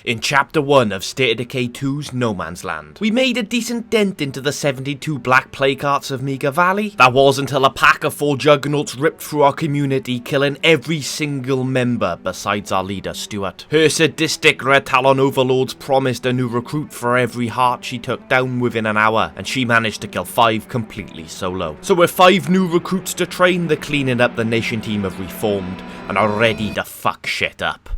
In Chapter 1 of State of Decay 2's No Man's Land, we made a decent dent into the 72 black plague hearts of Mega Valley. That was until a pack of 4 juggernauts ripped through our community, killing every single member besides our leader Stuart. Her sadistic Red Talon overlords promised a new recruit for every heart she took down within an hour, and she managed to kill 5 completely solo. So with 5 new recruits to train, the Cleaning Up the Nation team have reformed and are ready to fuck shit up.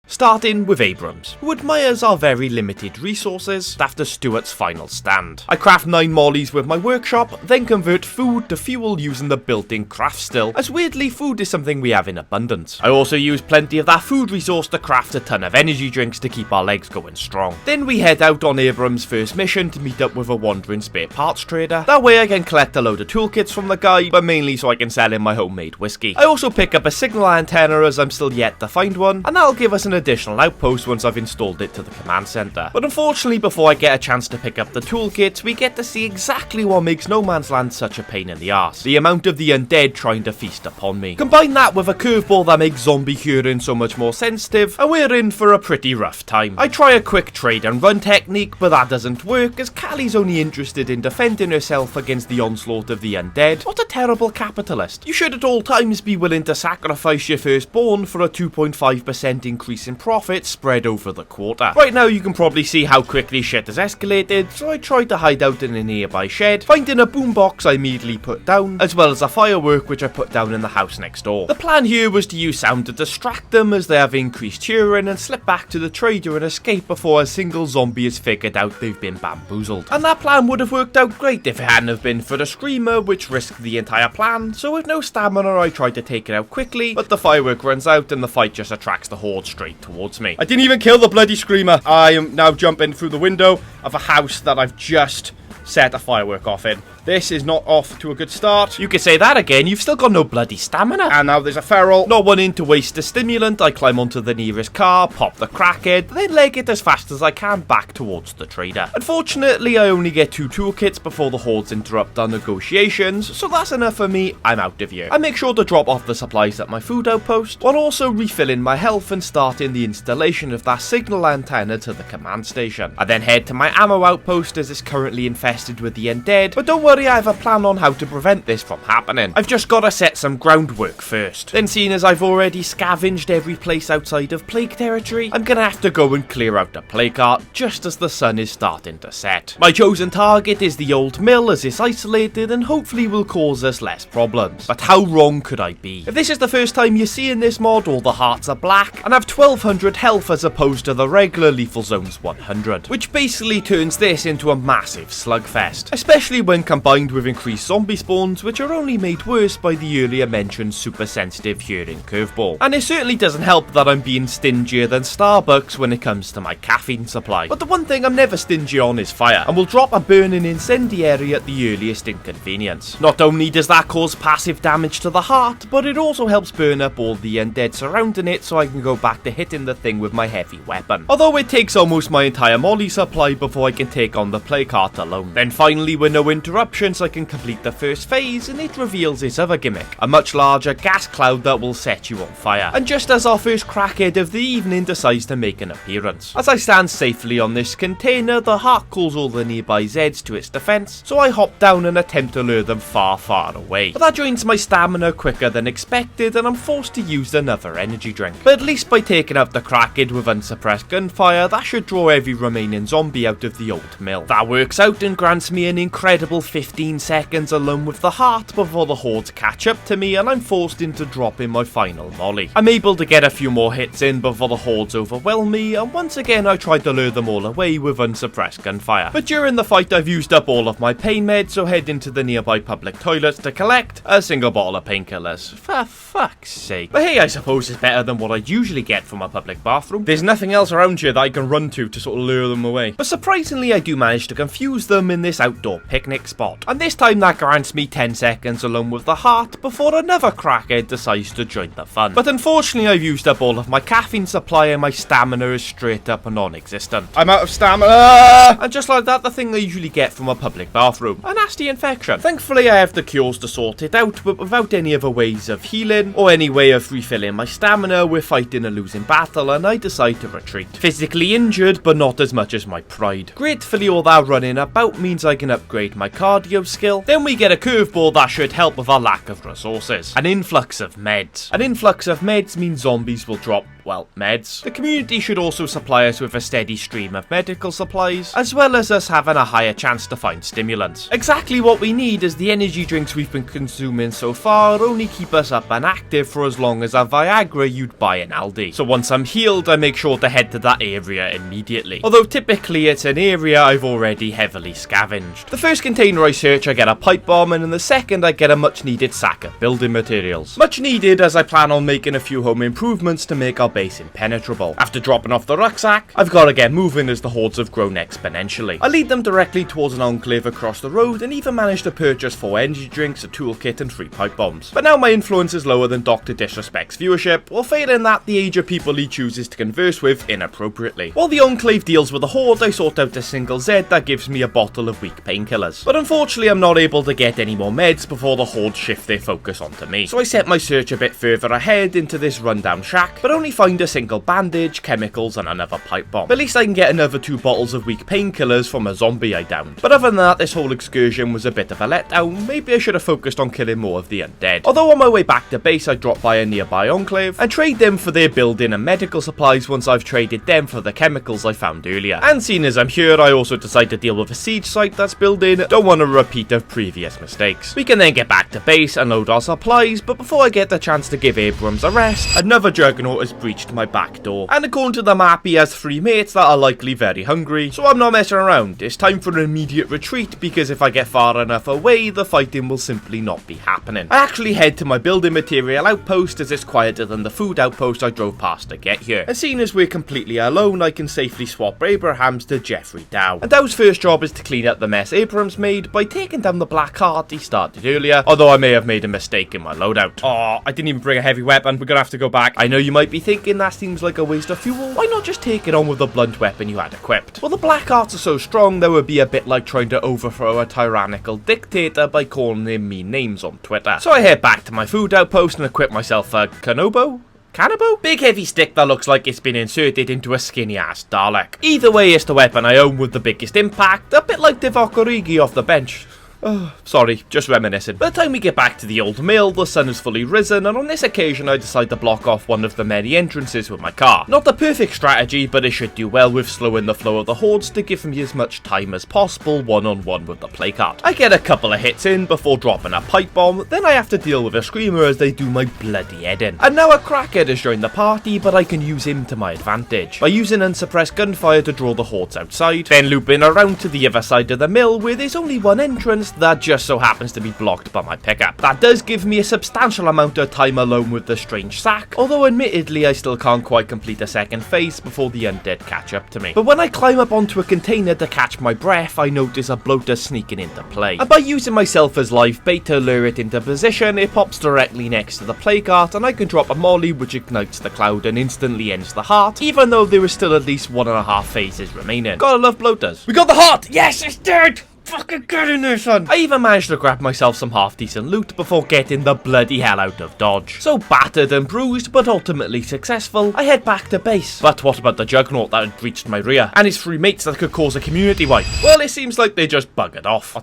Starting with Abrams, who admires our very limited resources after Stuart's final stand. I craft 9 mollies with my workshop, then convert food to fuel using the built-in craft still, as weirdly food is something we have in abundance. I also use plenty of that food resource to craft a ton of energy drinks to keep our legs going strong. Then we head out on Abrams' first mission to meet up with a wandering spare parts trader. That way I can collect a load of toolkits from the guy, but mainly so I can sell him my homemade whiskey. I also pick up a signal antenna as I'm still yet to find one, and that'll give us an additional outpost once I've installed it to the command center. But unfortunately, before I get a chance to pick up the toolkits, we get to see exactly what makes No Man's Land such a pain in the arse: the amount of the undead trying to feast upon me. Combine that with a curveball that makes zombie curing so much more sensitive, and we're in for a pretty rough time. I try a quick trade and run technique, but that doesn't work, as Callie's only interested in defending herself against the onslaught of the undead. What a terrible capitalist. You should at all times be willing to sacrifice your firstborn for a 2.5% increase in profit spread over the quarter. Right now you can probably see how quickly shit has escalated, so I tried to hide out in a nearby shed, finding a boombox I immediately put down, as well as a firework which I put down in the house next door. The plan here was to use sound to distract them as they have increased cheering, and slip back to the trader and escape before a single zombie has figured out they've been bamboozled. And that plan would have worked out great if it hadn't have been for the screamer, which risked the entire plan. So with no stamina I tried to take it out quickly, but the firework runs out and the fight just attracts the horde straight towards me. I didn't even kill the bloody screamer. I am now jumping through the window of a house that I've just set a firework off in. This is not off to a good start. You could say that again, you've still got no bloody stamina. And now there's a feral. Not wanting to waste a stimulant, I climb onto the nearest car, pop the crackhead, then leg it as fast as I can back towards the trader. Unfortunately, I only get 2 toolkits before the hordes interrupt our negotiations, so that's enough for me, I'm out of here. I make sure to drop off the supplies at my food outpost, while also refilling my health and starting the installation of that signal antenna to the command station. I then head to my ammo outpost as it's currently infested with the undead, but don't worry, I have a plan on how to prevent this from happening. I've just gotta set some groundwork first. Then, seeing as I've already scavenged every place outside of plague territory, I'm gonna have to go and clear out a plague cart just as the sun is starting to set. My chosen target is the old mill, as it's isolated and hopefully will cause us less problems. But how wrong could I be? If this is the first time you're seeing this mod, all the hearts are black and have 1200 health as opposed to the regular lethal zone's 100, which basically turns this into a massive slugfest, especially when combined with increased zombie spawns, which are only made worse by the earlier mentioned super sensitive hearing curveball. And it certainly doesn't help that I'm being stingier than Starbucks when it comes to my caffeine supply. But the one thing I'm never stingy on is fire, and will drop a burning incendiary at the earliest inconvenience. Not only does that cause passive damage to the heart, but it also helps burn up all the undead surrounding it, so I can go back to hitting the thing with my heavy weapon. Although it takes almost my entire molly supply before I can take on the plague heart alone. Then finally, with no interruptions, I can complete the first phase, and it reveals its other gimmick, a much larger gas cloud that will set you on fire. And just as our first crackhead of the evening decides to make an appearance. As I stand safely on this container, the heart calls all the nearby Zeds to its defense, so I hop down and attempt to lure them far, far away. But that drains my stamina quicker than expected, and I'm forced to use another energy drink. But at least by taking out the crackhead with unsuppressed gunfire, that should draw every remaining zombie out of the old mill. That works out and grants me an incredible 15 seconds alone with the heart before the hordes catch up to me, and I'm forced into dropping my final molly. I'm able to get a few more hits in before the hordes overwhelm me, and once again I try to lure them all away with unsuppressed gunfire. But during the fight I've used up all of my pain meds, so head into the nearby public toilets to collect a single bottle of painkillers. For fuck's sake. But hey, I suppose it's better than what I'd usually get from a public bathroom. There's nothing else around here that I can run to sort of lure them away. But surprisingly I do manage to confuse them in this outdoor picnic spot. pod. And this time that grants me 10 seconds alone with the heart before another crackhead decides to join the fun. But unfortunately I've used up all of my caffeine supply and my stamina is straight up non-existent. I'm out of stamina! And just like that, the thing I usually get from a public bathroom. A nasty infection. Thankfully I have the cures to sort it out, but without any other ways of healing or any way of refilling my stamina, we're fighting a losing battle and I decide to retreat. Physically injured, but not as much as my pride. Gratefully all that running about means I can upgrade my cardio skill. Then we get a curveball that should help with our lack of resources. An influx of meds. An influx of meds means zombies will drop, well, meds. The community should also supply us with a steady stream of medical supplies, as well as us having a higher chance to find stimulants. Exactly what we need, as the energy drinks we've been consuming so far only keep us up and active for as long as a Viagra you'd buy in Aldi. So once I'm healed, I make sure to head to that area immediately. Although typically it's an area I've already heavily scavenged. The first container I search, I get a pipe bomb, and in the second I get a much needed sack of building materials. Much needed, as I plan on making a few home improvements to make our base impenetrable. After dropping off the rucksack, I've got to get moving as the hordes have grown exponentially. I lead them directly towards an enclave across the road and even managed to purchase 4 energy drinks, a toolkit and 3 pipe bombs. But now my influence is lower than Dr. Disrespect's viewership, or failing that, the age of people he chooses to converse with inappropriately. While the enclave deals with the horde, I sort out a single Z that gives me a bottle of weak painkillers. But unfortunately I'm not able to get any more meds before the horde shift their focus onto me. So I set my search a bit further ahead into this rundown shack, but only find a single bandage, chemicals and another pipe bomb. But at least I can get another 2 bottles of weak painkillers from a zombie I downed. But other than that, this whole excursion was a bit of a letdown. Maybe I should have focused on killing more of the undead. Although on my way back to base I drop by a nearby enclave and trade them for their building and medical supplies once I've traded them for the chemicals I found earlier. And seeing as I'm here, I also decide to deal with a siege site that's building. Don't want a repeat of previous mistakes. We can then get back to base and load our supplies, but before I get the chance to give Abrams a rest, another juggernaut has breached my back door. And according to the map, he has 3 mates that are likely very hungry, so I'm not messing around. It's time for an immediate retreat, because if I get far enough away, the fighting will simply not be happening. I actually head to my building material outpost, as it's quieter than the food outpost I drove past to get here. And seeing as we're completely alone, I can safely swap Abrahams to Jeffrey Dow. And Dow's first job is to clean up the mess Abrams made by taking down the black heart he started earlier, although I may have made a mistake in my loadout. Oh, I didn't even bring a heavy weapon. We're gonna have to go back. I know you might be thinking that seems like a waste of fuel. Why not just take it on with the blunt weapon you had equipped? Well, the black hearts are so strong that would be a bit like trying to overthrow a tyrannical dictator by calling him mean names on Twitter. So I head back to my food outpost and equip myself a Canobo? Cannibal? Big heavy stick that looks like it's been inserted into a skinny ass Dalek. Either way, it's the weapon I own with the biggest impact, a bit like Divock Origi off the bench. Oh, sorry, just reminiscing. By the time we get back to the old mill, the sun has fully risen, and on this occasion I decide to block off one of the many entrances with my car. Not the perfect strategy, but it should do well with slowing the flow of the hordes to give me as much time as possible one-on-one with the placard. I get a couple of hits in before dropping a pipe bomb, then I have to deal with a screamer as they do my bloody head in. And now a crackhead has joined the party, but I can use him to my advantage, by using unsuppressed gunfire to draw the hordes outside, then looping around to the other side of the mill where there's only one entrance that just so happens to be blocked by my pickup. That does give me a substantial amount of time alone with the strange sack, although admittedly I still can't quite complete a second phase before the undead catch up to me. But when I climb up onto a container to catch my breath, I notice a bloater sneaking into play. And by using myself as live bait to lure it into position, it pops directly next to the plague heart and I can drop a molly which ignites the cloud and instantly ends the heart, even though there is still at least 1.5 phases remaining. Gotta love bloaters. We got the heart! Yes, it's dead! Fucking get in there, son! I even managed to grab myself some half-decent loot before getting the bloody hell out of dodge. So battered and bruised, but ultimately successful, I head back to base. But what about the juggernaut that had reached my rear? And his 3 mates that could cause a community wipe? Well, it seems like they just buggered off. I'll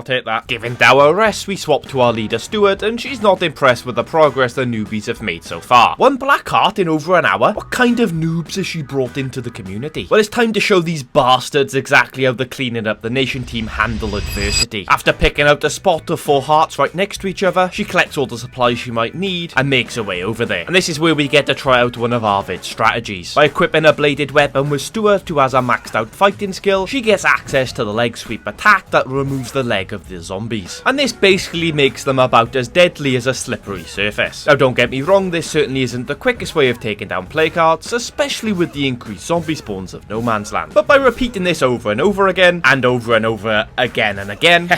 take that. Giving Dow a rest, we swap to our leader Stuart, and she's not impressed with the progress the newbies have made so far. 1 black heart in over an hour? What kind of noobs has she brought into the community? Well, it's time to show these bastards exactly how the cleaning up the nation team handle adversity. After picking out a spot of 4 hearts right next to each other, she collects all the supplies she might need and makes her way over there. And this is where we get to try out one of Arvid's strategies. By equipping a bladed weapon with Stuart, who has a maxed out fighting skill, she gets access to the leg sweep attack that removes the leg of the zombies. And this basically makes them about as deadly as a slippery surface. Now don't get me wrong, this certainly isn't the quickest way of taking down plague hearts, especially with the increased zombie spawns of No Man's Land. But by repeating this over and over again, and over again and again.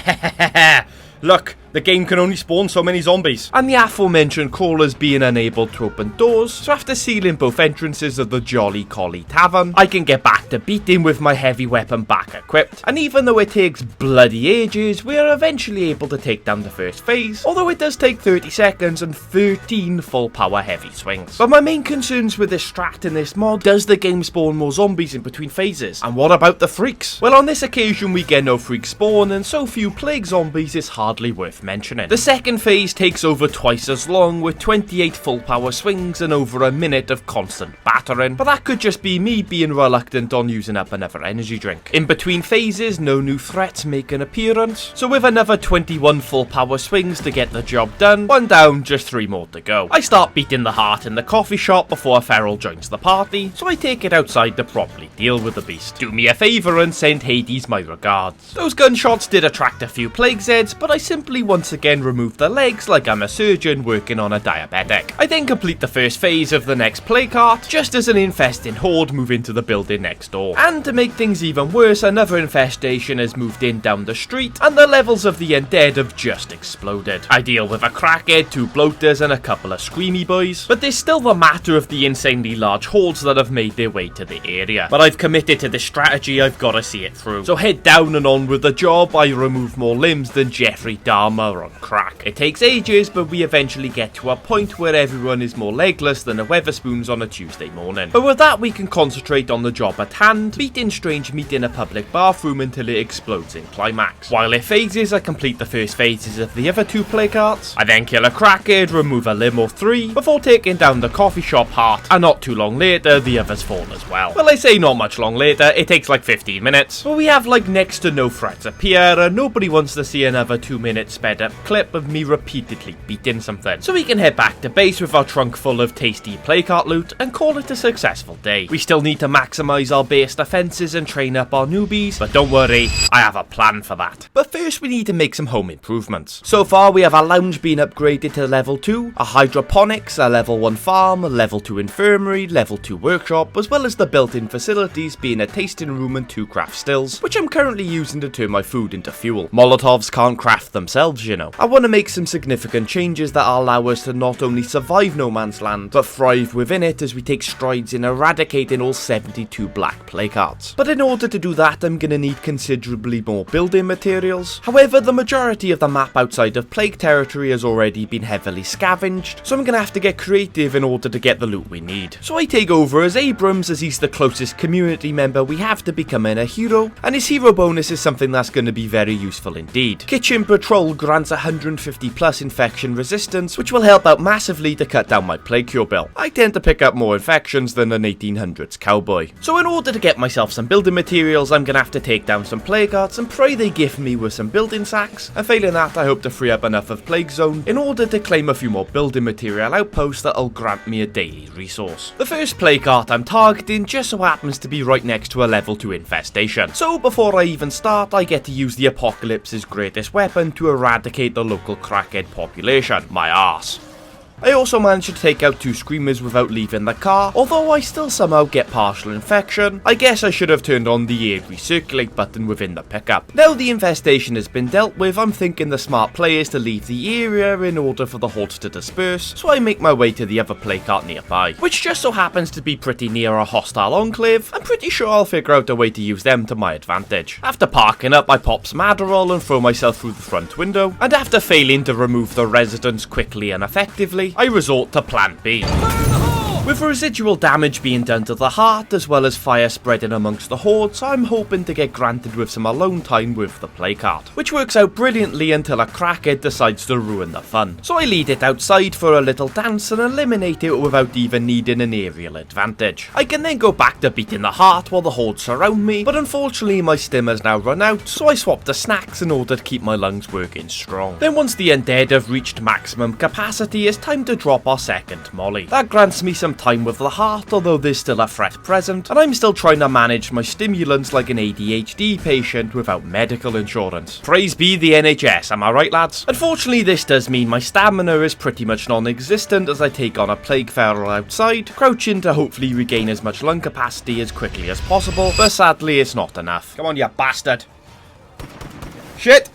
Look, the game can only spawn so many zombies. And the aforementioned crawlers being unable to open doors, so after sealing both entrances of the Jolly Collie Tavern, I can get back to beating with my heavy weapon back equipped. And even though it takes bloody ages, we are eventually able to take down the first phase, although it does take 30 seconds and 13 full power heavy swings. But my main concerns with this strat in this mod, does the game spawn more zombies in between phases? And what about the freaks? Well, on this occasion we get no freak spawn, and so few plague zombies is hardly worth mentioning. The second phase takes over twice as long, with 28 full power swings and over a minute of constant battering, but that could just be me being reluctant on using up another energy drink. In between phases, no new threats make an appearance, so with another 21 full power swings to get the job done, one down, just 3 more to go. I start beating the heart in the coffee shop before a feral joins the party, so I take it outside to properly deal with the beast. Do me a favour and send Hades my regards. Those gunshots did attract a few plague Zeds, but I simply once again remove the legs like I'm a surgeon working on a diabetic. I then complete the first phase of the next plague cart, just as an infesting horde move into the building next door. And to make things even worse, another infestation has moved in down the street, and the levels of the undead have just exploded. I deal with a crackhead, 2 bloaters, and a couple of screamy boys, but there's still the matter of the insanely large hordes that have made their way to the area. But I've committed to this strategy, I've got to see it through. So head down and on with the job. I remove more limbs than Jeffrey Dahmer on crack. It takes ages, but we eventually get to a point where everyone is more legless than a Weatherspoons on a Tuesday morning. But with that, we can concentrate on the job at hand, beating strange meat in a public bathroom until it explodes in climax. While it phases, I complete the first phases of the other 2 plague carts. I then kill a crackhead, remove a limb or 3, before taking down the coffee shop heart, and not too long later, the others fall as well. Well, I say not much long later, it takes like 15 minutes, but we have like next to no threats appear, and nobody wants to see another 2-minute sped up clip of me repeatedly beating something. So we can head back to base with our trunk full of tasty plague cart loot and call it a successful day. We still need to maximise our base defences and train up our newbies, but don't worry, I have a plan for that. But first we need to make some home improvements. So far we have a lounge being upgraded to level 2, a hydroponics, a level 1 farm, a level 2 infirmary, level 2 workshop, as well as the built-in facilities being a tasting room and 2 craft stills, which I'm currently using to turn my food into fuel. Molotovs can't craft themselves, you know. I want to make some significant changes that allow us to not only survive No Man's Land, but thrive within it as we take strides in eradicating all 72 black plague carts. But in order to do that, I'm going to need considerably more building materials. However, the majority of the map outside of plague territory has already been heavily scavenged, so I'm going to have to get creative in order to get the loot we need. So I take over as Abrams, as he's the closest community member we have to becoming a hero, and his hero bonus is something that's going to be very useful indeed. Kitchen Patrol grants 150 plus infection resistance, which will help out massively to cut down my plague cure bill. I tend to pick up more infections than an 1800s cowboy. So in order to get myself some building materials, I'm going to have to take down some plague carts and pray they gift me with some building sacks, and failing that I hope to free up enough of Plague Zone in order to claim a few more building material outposts that'll grant me a daily resource. The first plague cart I'm targeting just so happens to be right next to a level 2 infestation, so before I even start I get to use the Apocalypse's greatest weapon to eradicate the local crackhead population, my arse. I also managed to take out 2 screamers without leaving the car, although I still somehow get partial infection. I guess I should have turned on the air recirculate button within the pickup. Now the infestation has been dealt with, I'm thinking the smart play is to leave the area in order for the hordes to disperse, so I make my way to the other plague cart nearby, which just so happens to be pretty near a hostile enclave. I'm pretty sure I'll figure out a way to use them to my advantage. After parking up, I pop some Adderall and throw myself through the front window, and after failing to remove the residents quickly and effectively, I resort to plan B. With residual damage being done to the heart, as well as fire spreading amongst the hordes, I'm hoping to get granted with some alone time with the plague cart, which works out brilliantly until a crackhead decides to ruin the fun. So I lead it outside for a little dance and eliminate it without even needing an aerial advantage. I can then go back to beating the heart while the hordes surround me, but unfortunately my stim has now run out, so I swap to snacks in order to keep my lungs working strong. Then once the undead have reached maximum capacity, it's time to drop our second molly. That grants me some time with the heart, although there's still a threat present, and I'm still trying to manage my stimulants like an ADHD patient without medical insurance. Praise be the NHS, am I right, lads? Unfortunately, this does mean my stamina is pretty much non-existent as I take on a plague feral outside, crouching to hopefully regain as much lung capacity as quickly as possible, but sadly it's not enough. Come on, you bastard. Shit!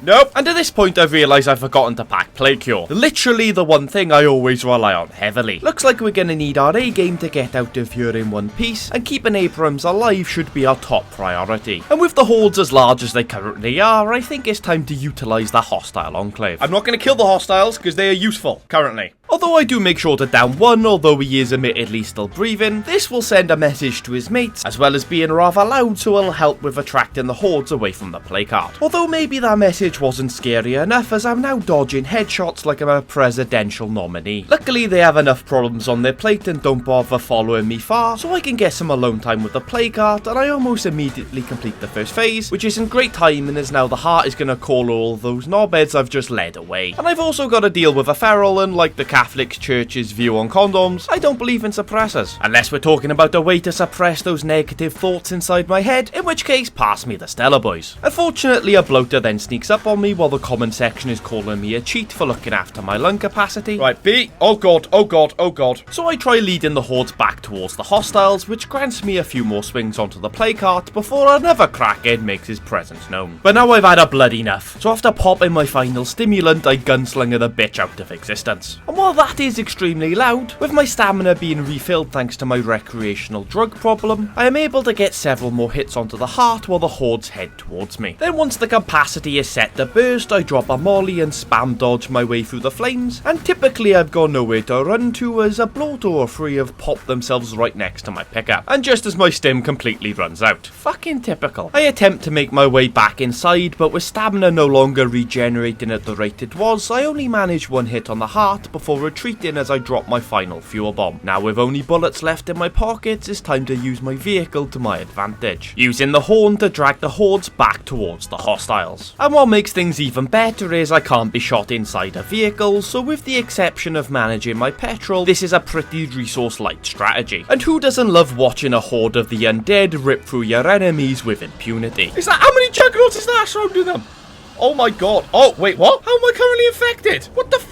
Nope. And at this point I've realised I've forgotten to pack Plague Cure. Literally the one thing I always rely on heavily. Looks like we're gonna need our A game to get out of here in one piece, and keeping Abrams alive should be our top priority. And with the hordes as large as they currently are, I think it's time to utilise the hostile enclave. I'm not gonna kill the hostiles because they are useful, currently. Although I do make sure to down one, although he is admittedly still breathing, this will send a message to his mates, as well as being rather loud, so it'll help with attracting the hordes away from the placard. Although maybe that message wasn't scary enough, as I'm now dodging headshots like I'm a presidential nominee. Luckily they have enough problems on their plate and don't bother following me far, so I can get some alone time with the placard, and I almost immediately complete the first phase, which isn't great timing as now the heart is going to call all those knobheads I've just led away. And I've also got to deal with a feral, and like the Catholic Church's view on condoms, I don't believe in suppressors. Unless we're talking about a way to suppress those negative thoughts inside my head, in which case pass me the Stella Boys. Unfortunately a bloater then sneaks up on me while the comment section is calling me a cheat for looking after my lung capacity. Right, B, oh god, oh god, oh god. So I try leading the hordes back towards the hostiles, which grants me a few more swings onto the plague cart before another crackhead makes his presence known. But now I've had a blood enough, so after popping my final stimulant, I gunslinger the bitch out of existence. And while that is extremely loud, with my stamina being refilled thanks to my recreational drug problem, I am able to get several more hits onto the heart while the hordes head towards me. Then once the capacity is set to burst, I drop a molly and spam dodge my way through the flames, and typically I've got nowhere to run to as a bloater or three have popped themselves right next to my pickup, and just as my stim completely runs out. Fucking typical. I attempt to make my way back inside, but with stamina no longer regenerating at the rate it was, I only manage one hit on the heart before retreating as I drop my final fuel bomb. Now with only bullets left in my pockets, it's time to use my vehicle to my advantage, using the horn to drag the hordes back towards the hostiles. And what makes things even better is I can't be shot inside a vehicle, so with the exception of managing my petrol, this is a pretty resource light strategy. And who doesn't love watching a horde of the undead rip through your enemies with impunity? Is that how many juggernauts is that surrounding them? Oh my god. Oh wait, what? How am I currently infected? What the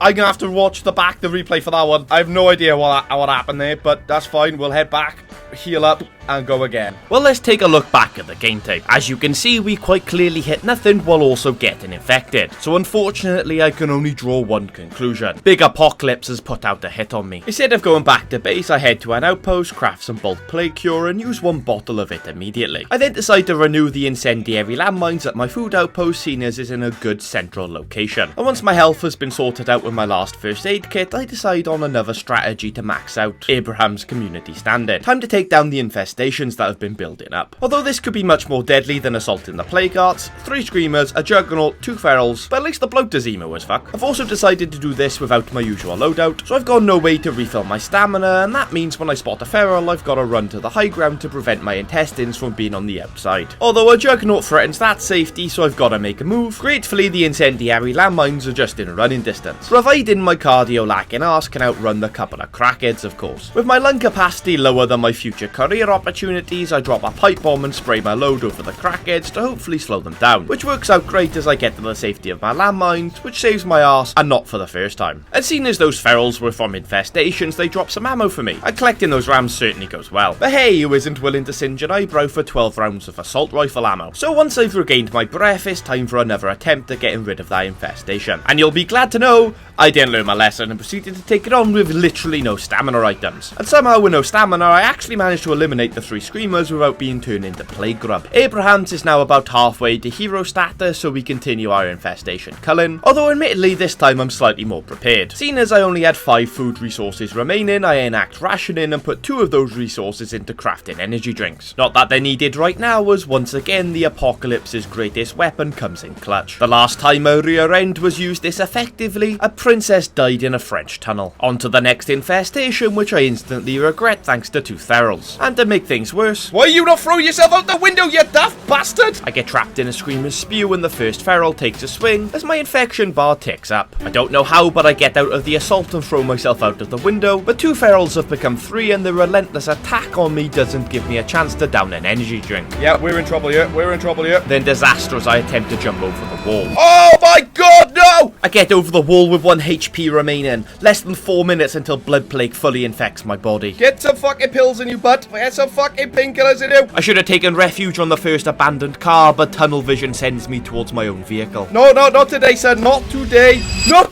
I'm gonna have to watch the replay for that one. I have no idea what happened there, but that's fine. We'll head back, heal up, and go again. Well, let's take a look back at the game tape. As you can see, we quite clearly hit nothing while also getting infected. So unfortunately, I can only draw one conclusion. Big Apocalypse has put out a hit on me. Instead of going back to base, I head to an outpost, craft some bulk plague cure, and use one bottle of it immediately. I then decide to renew the incendiary landmines at my food outpost, seen as is in a good central location. And once my health has been sorted out with my last first aid kit, I decide on another strategy to max out Abraham's community standard. Time to take down the infestations that have been building up. Although this could be much more deadly than assaulting the plague arts, 3 screamers, a juggernaut, 2 ferals, but at least the bloater's emo as fuck. I've also decided to do this without my usual loadout, so I've got no way to refill my stamina, and that means when I spot a feral, I've got to run to the high ground to prevent my intestines from being on the outside. Although a juggernaut threatens that safety, so I've got to make a move. Gratefully, the incendiary landmines are just in running distance, providing my cardio lacking ass can outrun the couple of crackheads, of course. With my lung capacity lower than my future career opportunities, I drop a pipe bomb and spray my load over the crackheads to hopefully slow them down, which works out great as I get to the safety of my landmines, which saves my ass, and not for the first time. And seeing as those ferals were from infestations, they drop some ammo for me, and collecting those rams certainly goes well. But hey, who isn't willing to singe an eyebrow for 12 rounds of assault rifle ammo? So once I've regained my breath, it's time for another attempt at getting rid of that infestation. And you'll be glad to know, I didn't learn my lesson and proceeded to take it on with literally no stamina items. And somehow with no stamina, I actually managed to eliminate the 3 screamers without being turned into plague grub. Abraham's is now about halfway to hero status, so we continue our infestation culling, although admittedly this time I'm slightly more prepared. Seeing as I only had 5 food resources remaining, I enact rationing and put 2 of those resources into crafting energy drinks. Not that they're needed right now, as once again the Apocalypse's greatest weapon comes in clutch. The last time a rear end was used this effectively, a princess died in a French tunnel. On to the next infestation, which I instantly regret thanks to 2 ferals. And to make things worse, why you not throw yourself out the window, you daft bastard? I get trapped in a screamer's spew and the first feral takes a swing as my infection bar ticks up. I don't know how, but I get out of the assault and throw myself out of the window, but 2 ferals have become 3 and the relentless attack on me doesn't give me a chance to down an energy drink. Yeah, we're in trouble here, we're in trouble here. Then disaster as I attempt to jump over the wall. Oh my god, no! I get over the wall with 1 HP remaining, less than 4 minutes until blood plague fully infects my body. Get some fucking pills in you butt, get some fucking painkillers in you. I should have taken refuge on the first abandoned car, but tunnel vision sends me towards my own vehicle. No, not today, sir. Not today. No!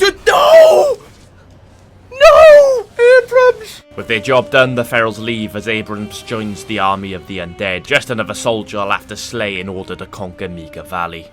No! Abrams! With their job done, the ferals leave as Abrams joins the army of the undead. Just another soldier I'll have to slay in order to conquer Mika Valley.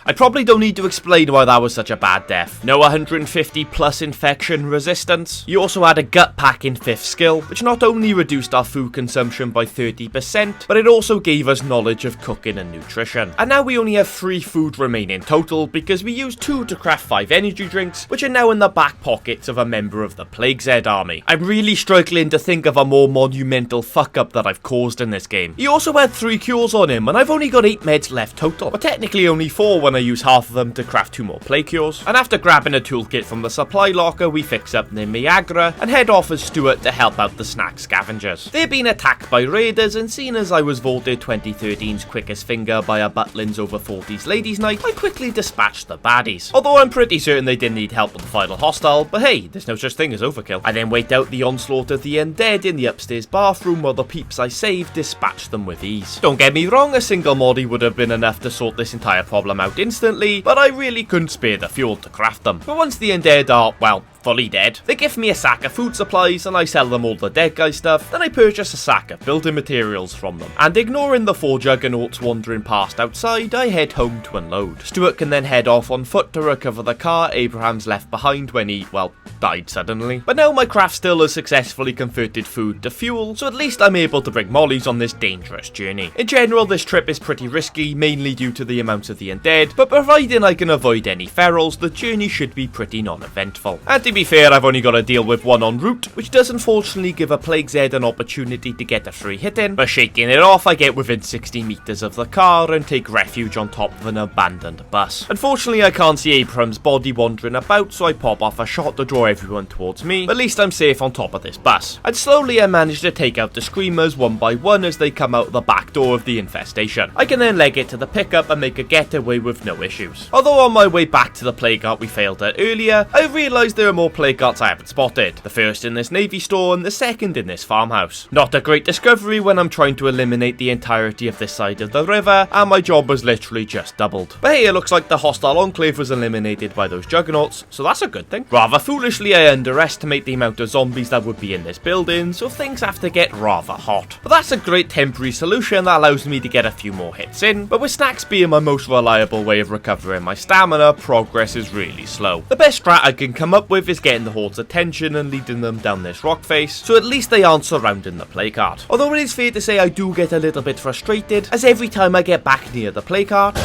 I probably don't need to explain why that was such a bad death. No 150 plus infection resistance. You also had a gut pack in 5th skill, which not only reduced our food consumption by 30%, but it also gave us knowledge of cooking and nutrition. And now we only have 3 food remaining total, because we used 2 to craft 5 energy drinks, which are now in the back pockets of a member of the Plague Zed army. I'm really struggling to think of a more monumental fuck up that I've caused in this game. He also had 3 cures on him, and I've only got 8 meds left total, but technically only 4 when I use half of them to craft 2 more plague cures. And after grabbing a toolkit from the supply locker, we fix up the Miagra and head off as Stuart to help out the snack scavengers. They're being attacked by raiders, and seeing as I was voted 2013's quickest finger by a Butlins over 40s ladies night, I quickly dispatched the baddies. Although I'm pretty certain they didn't need help with the final hostile, but hey, there's no such thing as overkill. I then wait out the onslaught of the undead in the upstairs bathroom while the peeps I saved dispatch them with ease. Don't get me wrong, a single moddy would have been enough to sort this entire problem out instantly, but I really couldn't spare the fuel to craft them. But once the undead are, well, fully dead, they give me a sack of food supplies and I sell them all the dead guy stuff, then I purchase a sack of building materials from them. And ignoring the 4 juggernauts wandering past outside, I head home to unload. Stuart can then head off on foot to recover the car Abraham's left behind when he, well, died suddenly. But now my craft still has successfully converted food to fuel, so at least I'm able to bring mollies on this dangerous journey. In general, this trip is pretty risky, mainly due to the amount of the undead, but providing I can avoid any ferals, the journey should be pretty non-eventful. And to be fair, I've only got to deal with 1 en route, which does unfortunately give a Plague Zed an opportunity to get a free hit in, but shaking it off, I get within 60 meters of the car and take refuge on top of an abandoned bus. Unfortunately, I can't see Abraham's body wandering about, so I pop off a shot to draw everyone towards me, but at least I'm safe on top of this bus. And slowly I manage to take out the screamers one by one as they come out the back door of the infestation. I can then leg it to the pickup and make a getaway with no issues. Although on my way back to the plague art we failed at earlier, I realised there are more plague arts I haven't spotted. The first in this navy store and the second in this farmhouse. Not a great discovery when I'm trying to eliminate the entirety of this side of the river, and my job was literally just doubled. But hey, it looks like the hostile enclave was eliminated by those juggernauts, so that's a good thing. Rather foolishly, I underestimate the amount of zombies that would be in this building, so things have to get rather hot. But that's a great temporary solution that allows me to get a few more hits in, but with snacks being my most reliable way of recovering my stamina, progress is really slow. The best strat I can come up with is getting the horde's attention and leading them down this rock face, so at least they aren't surrounding the plague cart. Although it is fair to say I do get a little bit frustrated, as every time I get back near the plague cart,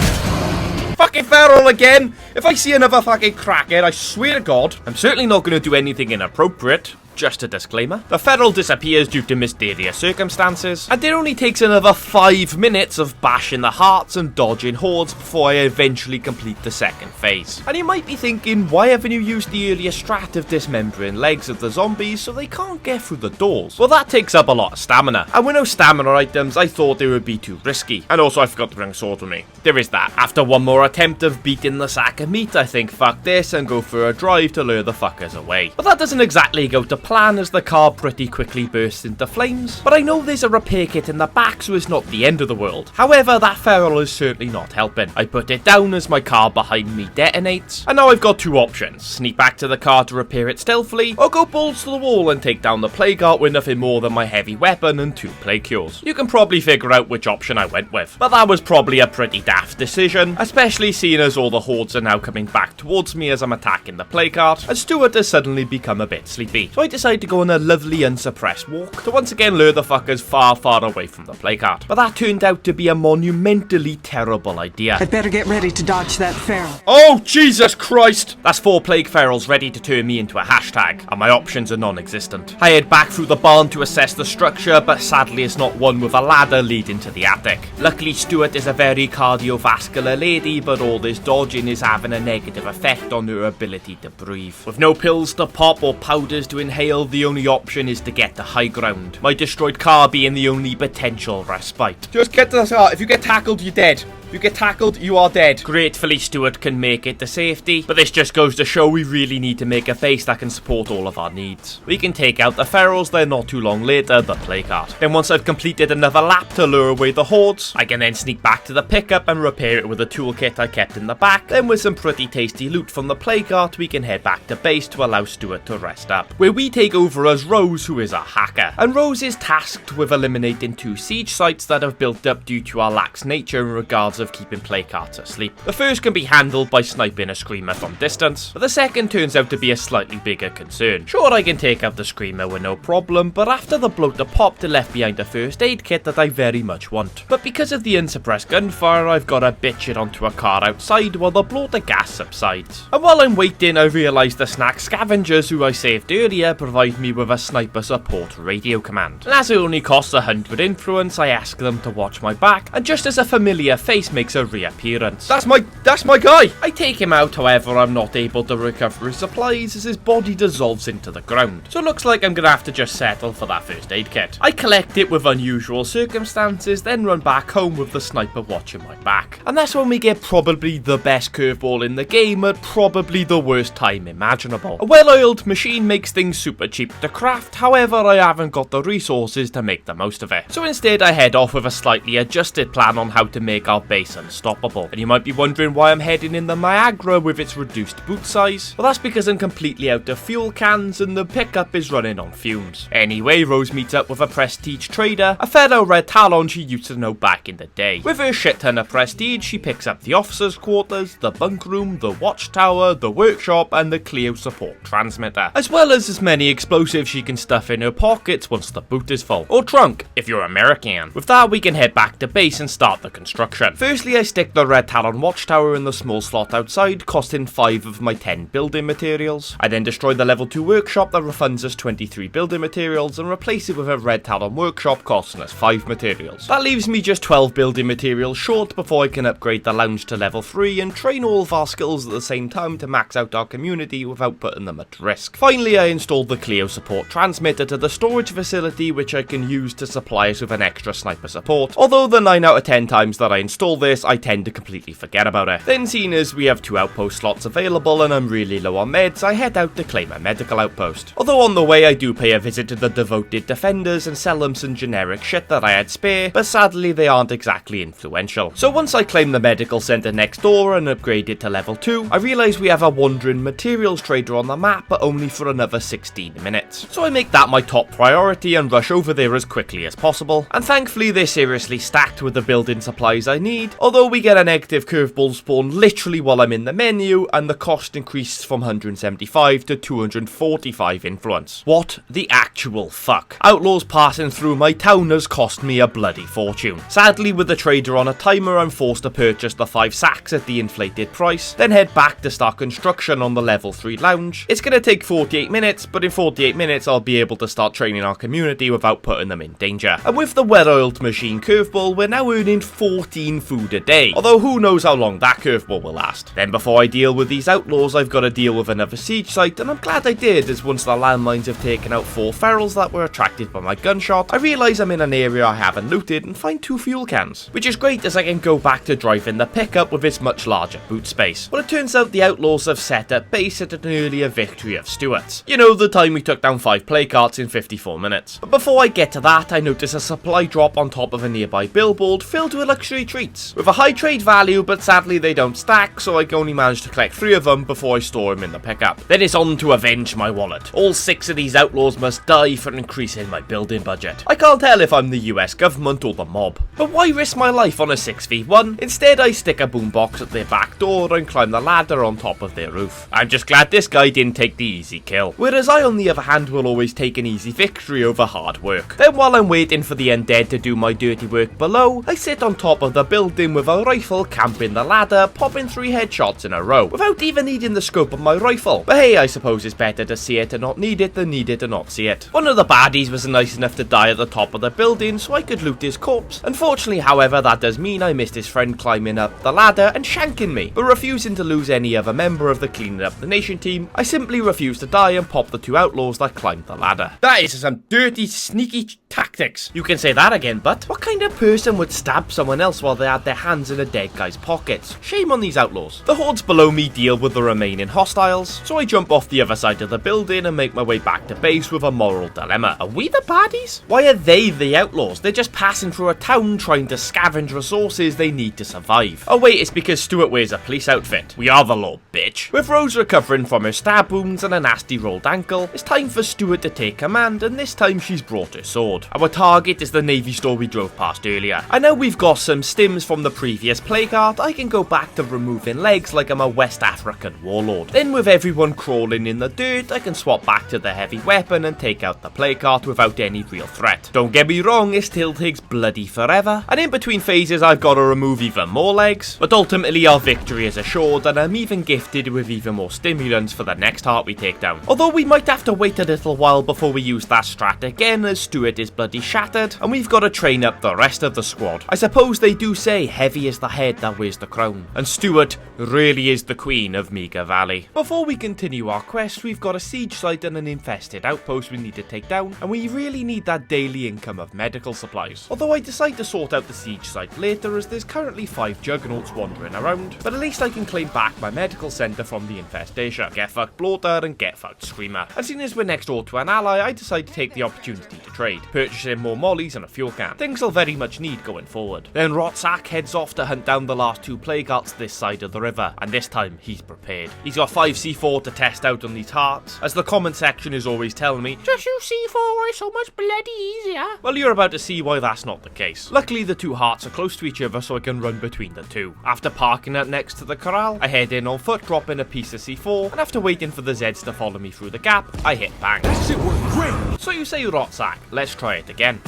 fucking feral again! If I see another fucking crackhead, I swear to God, I'm certainly not going to do anything inappropriate. Just a disclaimer. The feral disappears due to mysterious circumstances, and it only takes another 5 minutes of bashing the hearts and dodging hordes before I eventually complete the second phase. And you might be thinking, why haven't you used the earlier strat of dismembering legs of the zombies so they can't get through the doors? Well, that takes up a lot of stamina, and with no stamina items, I thought they would be too risky. And also, I forgot to bring a sword with me. There is that. After one more attempt of beating the sack of meat, I think fuck this and go for a drive to lure the fuckers away. But that doesn't exactly go to plan, as the car pretty quickly bursts into flames, but I know there's a repair kit in the back, so it's not the end of the world. However, that feral is certainly not helping. I put it down as my car behind me detonates, and now I've got 2 options: sneak back to the car to repair it stealthily, or go balls to the wall and take down the plague art with nothing more than my heavy weapon and 2 plague cures. You can probably figure out which option I went with, but that was probably a pretty daft decision, especially seeing as all the hordes are now coming back towards me as I'm attacking the plague art, and Stuart has suddenly become a bit sleepy. So I decide to go on a lovely unsuppressed walk to once again lure the fuckers far, far away from the plague cart. But that turned out to be a monumentally terrible idea. I'd better get ready to dodge that feral. Oh, Jesus Christ! That's 4 plague ferals ready to turn me into a hashtag, and my options are non-existent. I head back through the barn to assess the structure, but sadly it's not one with a ladder leading to the attic. Luckily, Stuart is a very cardiovascular lady, but all this dodging is having a negative effect on her ability to breathe. With no pills to pop or powders to inhale, the only option is to get to high ground, my destroyed car being the only potential respite. Just get to the car. If you get tackled, you're dead. You get tackled, you are dead. Gratefully, Stuart can make it to safety, but this just goes to show we really need to make a base that can support all of our needs. We can take out the ferals, then not too long later, the plague cart. Then once I've completed another lap to lure away the hordes, I can then sneak back to the pickup and repair it with a toolkit I kept in the back. Then with some pretty tasty loot from the plague cart, we can head back to base to allow Stuart to rest up, where we take over as Rose, who is a hacker. And Rose is tasked with eliminating 2 siege sites that have built up due to our lax nature in regards of keeping plague carts asleep. The first can be handled by sniping a screamer from distance, but the second turns out to be a slightly bigger concern. Sure, I can take out the screamer with no problem, but after the bloater popped, it left behind a first aid kit that I very much want. But because of the unsuppressed gunfire, I've got to bitch it onto a car outside while the bloater gas subsides. And while I'm waiting, I realise the snack scavengers who I saved earlier provide me with a sniper support radio command. And as it only costs 100 influence, I ask them to watch my back, and just as a familiar face makes a reappearance. That's my guy! I take him out, however, I'm not able to recover his supplies as his body dissolves into the ground. So it looks like I'm gonna have to just settle for that first aid kit. I collect it with unusual circumstances, then run back home with the sniper watching my back. And that's when we get probably the best curveball in the game at probably the worst time imaginable. A well-oiled machine makes things super cheap to craft, however I haven't got the resources to make the most of it. So instead I head off with a slightly adjusted plan on how to make our base unstoppable. And you might be wondering why I'm heading in the Niagara with its reduced boot size. Well, that's because I'm completely out of fuel cans and the pickup is running on fumes. Anyway, Rose meets up with a prestige trader, a fellow Red Talon she used to know back in the day. With her shit ton of prestige, she picks up the officers' quarters, the bunk room, the watchtower, the workshop, and the Clio support transmitter, as well as many explosives she can stuff in her pockets once the boot is full. Or trunk, if you're American. With that, we can head back to base and start the construction. Firstly, I stick the Red Talon watchtower in the small slot outside, costing 5 of my 10 building materials. I then destroy the level 2 workshop that refunds us 23 building materials and replace it with a Red Talon workshop costing us 5 materials. That leaves me just 12 building materials short before I can upgrade the lounge to level 3 and train all of our skills at the same time to max out our community without putting them at risk. Finally, I installed the Clio support transmitter to the storage facility, which I can use to supply us with an extra sniper support, although the 9 out of 10 times that I install this, I tend to completely forget about it. Then seeing as we have 2 outpost slots available and I'm really low on meds, I head out to claim a medical outpost. Although on the way I do pay a visit to the devoted defenders and sell them some generic shit that I had spare, but sadly they aren't exactly influential. So once I claim the medical center next door and upgrade it to level 2, I realise we have a wandering materials trader on the map, but only for another 16 minutes. So I make that my top priority and rush over there as quickly as possible, and thankfully they're seriously stacked with the building supplies I need, although we get a negative curveball spawn literally while I'm in the menu, and the cost increases from 175 to 245 influence. What the actual fuck? Outlaws passing through my town has cost me a bloody fortune. Sadly, with the trader on a timer, I'm forced to purchase the 5 sacks at the inflated price, then head back to start construction on the level 3 lounge. It's gonna take 48 minutes, but in 48 minutes I'll be able to start training our community without putting them in danger. And with the well-oiled machine curveball, we're now earning 14 food a day, although who knows how long that curveball will last. Then before I deal with these outlaws, I've got to deal with another siege site, and I'm glad I did, as once the landmines have taken out 4 ferals that were attracted by my gunshot, I realise I'm in an area I haven't looted and find 2 fuel cans, which is great as I can go back to driving the pickup with its much larger boot space. Well, it turns out the outlaws have set up base at an earlier victory of Stuart's. You know, the time we took down 5 plague carts in 54 minutes. But before I get to that, I notice a supply drop on top of a nearby billboard filled with luxury treats, with a high trade value, but sadly they don't stack, so I can only manage to collect 3 of them before I store them in the pickup. Then it's on to avenge my wallet. All 6 of these outlaws must die for increasing my building budget. I can't tell if I'm the US government or the mob. But why risk my life on a 6v1? Instead, I stick a boombox at their back door and climb the ladder on top of their roof. I'm just glad this guy didn't take the easy kill. Whereas I, on the other hand, will always take an easy victory over hard work. Then while I'm waiting for the undead to do my dirty work below, I sit on top of the building with a rifle, camping the ladder, popping 3 headshots in a row, without even needing the scope of my rifle. But hey, I suppose it's better to see it and not need it than need it and not see it. One of the baddies was nice enough to die at the top of the building so I could loot his corpse. Unfortunately, however, that does mean I missed his friend climbing up the ladder and shanking me. But refusing to lose any other member of the Cleaning Up the Nation team, I simply refuse to die and pop the 2 outlaws that climbed the ladder. That is some dirty, sneaky tactics. You can say that again, but what kind of person would stab someone else while they had had their hands in a dead guy's pockets. Shame on these outlaws. The hordes below me deal with the remaining hostiles, so I jump off the other side of the building and make my way back to base with a moral dilemma. Are we the baddies? Why are they the outlaws? They're just passing through a town trying to scavenge resources they need to survive. Oh wait, it's because Stuart wears a police outfit. We are the law, bitch. With Rose recovering from her stab wounds and a nasty rolled ankle, it's time for Stuart to take command, and this time she's brought her sword. Our target is the navy store we drove past earlier. I know we've got some stims from the previous plague art. I can go back to removing legs like I'm a West African warlord. Then with everyone crawling in the dirt, I can swap back to the heavy weapon and take out the plague art without any real threat. Don't get me wrong, it still takes bloody forever, and in between phases I've got to remove even more legs, but ultimately our victory is assured, and I'm even gifted with even more stimulants for the next heart we take down. Although we might have to wait a little while before we use that strat again, as Stuart is bloody shattered, and we've got to train up the rest of the squad. I suppose they do say heavy is the head that wears the crown, and Stuart really is the queen of Meager Valley. Before we continue our quest, we've got a siege site and an infested outpost we need to take down, and we really need that daily income of medical supplies. Although I decide to sort out the siege site later, as there's currently 5 juggernauts wandering around, but at least I can claim back my medical centre from the infestation. Get fucked Bloater and get fucked Screamer. And seeing as we're next door to an ally, I decide to take the opportunity to trade, purchasing more mollies and a fuel can. Things I'll very much need going forward. Then Rotsack heads off to hunt down the last 2 plague arts this side of the river, and this time he's prepared. He's got 5 C4 to test out on these hearts, as the comment section is always telling me, just use C4, it's so much bloody easier. Well, you're about to see why that's not the case. Luckily the 2 hearts are close to each other, so I can run between the 2. After parking out next to the corral, I head in on foot, dropping a piece of C4, and after waiting for the Zeds to follow me through the gap, I hit bang. That shit worked great! So you say, Rotsack, let's try it again.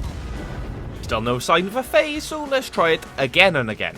Still no sign of a phase, so let's try it again and again.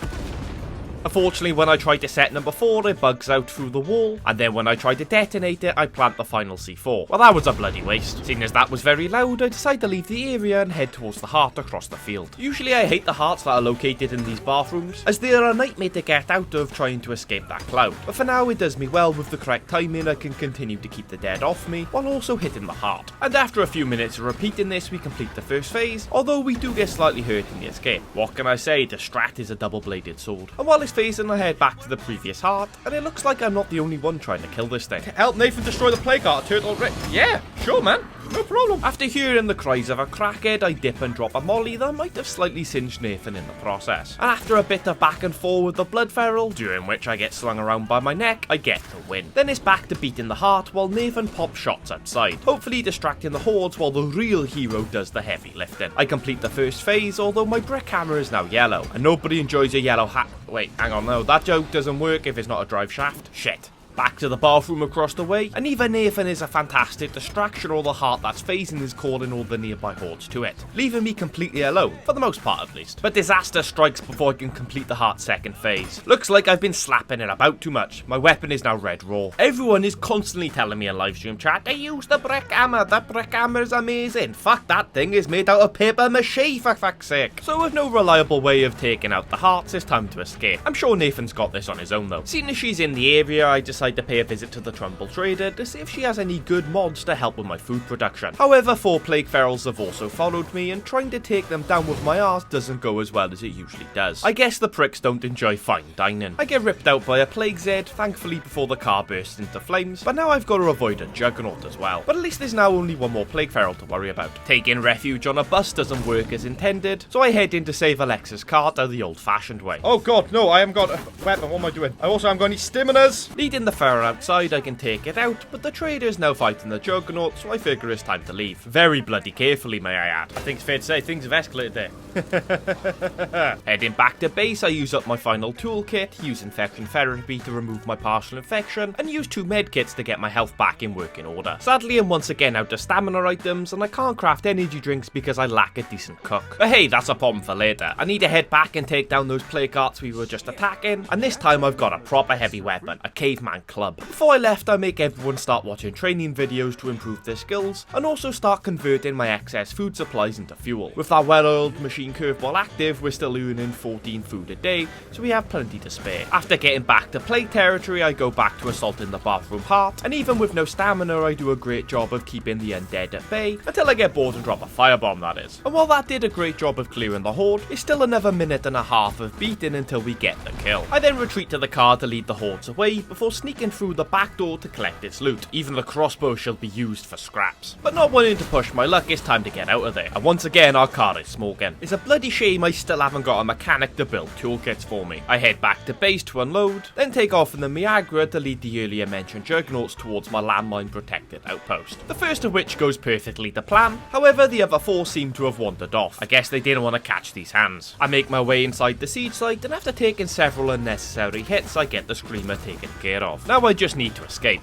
Unfortunately, when I try to set number 4, it bugs out through the wall, and then when I try to detonate it, I plant the final C4. Well, that was a bloody waste. Seeing as that was very loud, I decide to leave the area and head towards the heart across the field. Usually I hate the hearts that are located in these bathrooms, as they are a nightmare to get out of trying to escape that cloud. But for now, it does me well. With the correct timing, I can continue to keep the dead off me, while also hitting the heart. And after a few minutes of repeating this, we complete the first phase, although we do get slightly hurt in the escape. What can I say, the strat is a double-bladed sword. And while it's phase and I head back to the previous heart, and it looks like I'm not the only one trying to kill this thing. Help Nathan destroy the plague art, turtle. Yeah, sure, man. No problem. After hearing the cries of a crackhead, I dip and drop a molly that might have slightly singed Nathan in the process. And after a bit of back and forth with the blood feral, during which I get slung around by my neck, I get the win. Then it's back to beating the heart while Nathan pops shots outside, hopefully distracting the hordes while the real hero does the heavy lifting. I complete the first phase, although my brick hammer is now yellow, and nobody enjoys a yellow hat. Wait, hang on, no, that joke doesn't work if it's not a drive shaft. Shit. Back to the bathroom across the way, and even Nathan is a fantastic distraction, or the heart that's phasing is calling all the nearby hordes to it, leaving me completely alone, for the most part at least. But disaster strikes before I can complete the heart's second phase. Looks like I've been slapping it about too much. My weapon is now red raw. Everyone is constantly telling me in livestream chat, they use the brick hammer, the brick hammer is amazing. Fuck, that thing is made out of paper mache for fuck's sake. So with no reliable way of taking out the hearts, it's time to escape. I'm sure Nathan's got this on his own though. Seeing as she's in the area, I decide to pay a visit to the Trumbull Trader to see if she has any good mods to help with my food production. However, 4 plague ferals have also followed me, and trying to take them down with my arse doesn't go as well as it usually does. I guess the pricks don't enjoy fine dining. I get ripped out by a plague Zed, thankfully before the car bursts into flames, but now I've got to avoid a juggernaut as well. But at least there's now only 1 more plague feral to worry about. Taking refuge on a bus doesn't work as intended, so I head in to save Alexa's cart the old-fashioned way. Oh god, no, I haven't got a weapon. What am I doing? I also haven't got any stamina. Leading the feral outside, I can take it out, but the trader is now fighting the juggernaut, so I figure it's time to leave. Very bloody carefully, may I add. I think it's fair to say things have escalated there. Heading back to base, I use up my final toolkit, use infection therapy to remove my partial infection, and use 2 medkits to get my health back in working order. Sadly, I'm once again out of stamina items, and I can't craft energy drinks because I lack a decent cook. But hey, that's a problem for later. I need to head back and take down those plague arts we were just attacking, and this time I've got a proper heavy weapon, a caveman club. Before I left, I make everyone start watching training videos to improve their skills, and also start converting my excess food supplies into fuel. With our well-oiled machine curveball active, we're still earning 14 food a day, so we have plenty to spare. After getting back to plague territory, I go back to assaulting the bathroom heart, and even with no stamina, I do a great job of keeping the undead at bay, until I get bored and drop a firebomb, that is. And while that did a great job of clearing the horde, it's still another minute and a half of beating until we get the kill. I then retreat to the car to lead the hordes away, before sneaking through the back door to collect its loot. Even the crossbow shall be used for scraps. But not wanting to push my luck, it's time to get out of there. And once again, our car is smoking. It's a bloody shame I still haven't got a mechanic to build toolkits for me. I head back to base to unload, then take off in the Miagra to lead the earlier mentioned juggernauts towards my landmine protected outpost. The first of which goes perfectly to plan, however the other four seem to have wandered off. I guess they didn't want to catch these hands. I make my way inside the siege site, and after taking several unnecessary hits, I get the screamer taken care of. Now I just need to escape.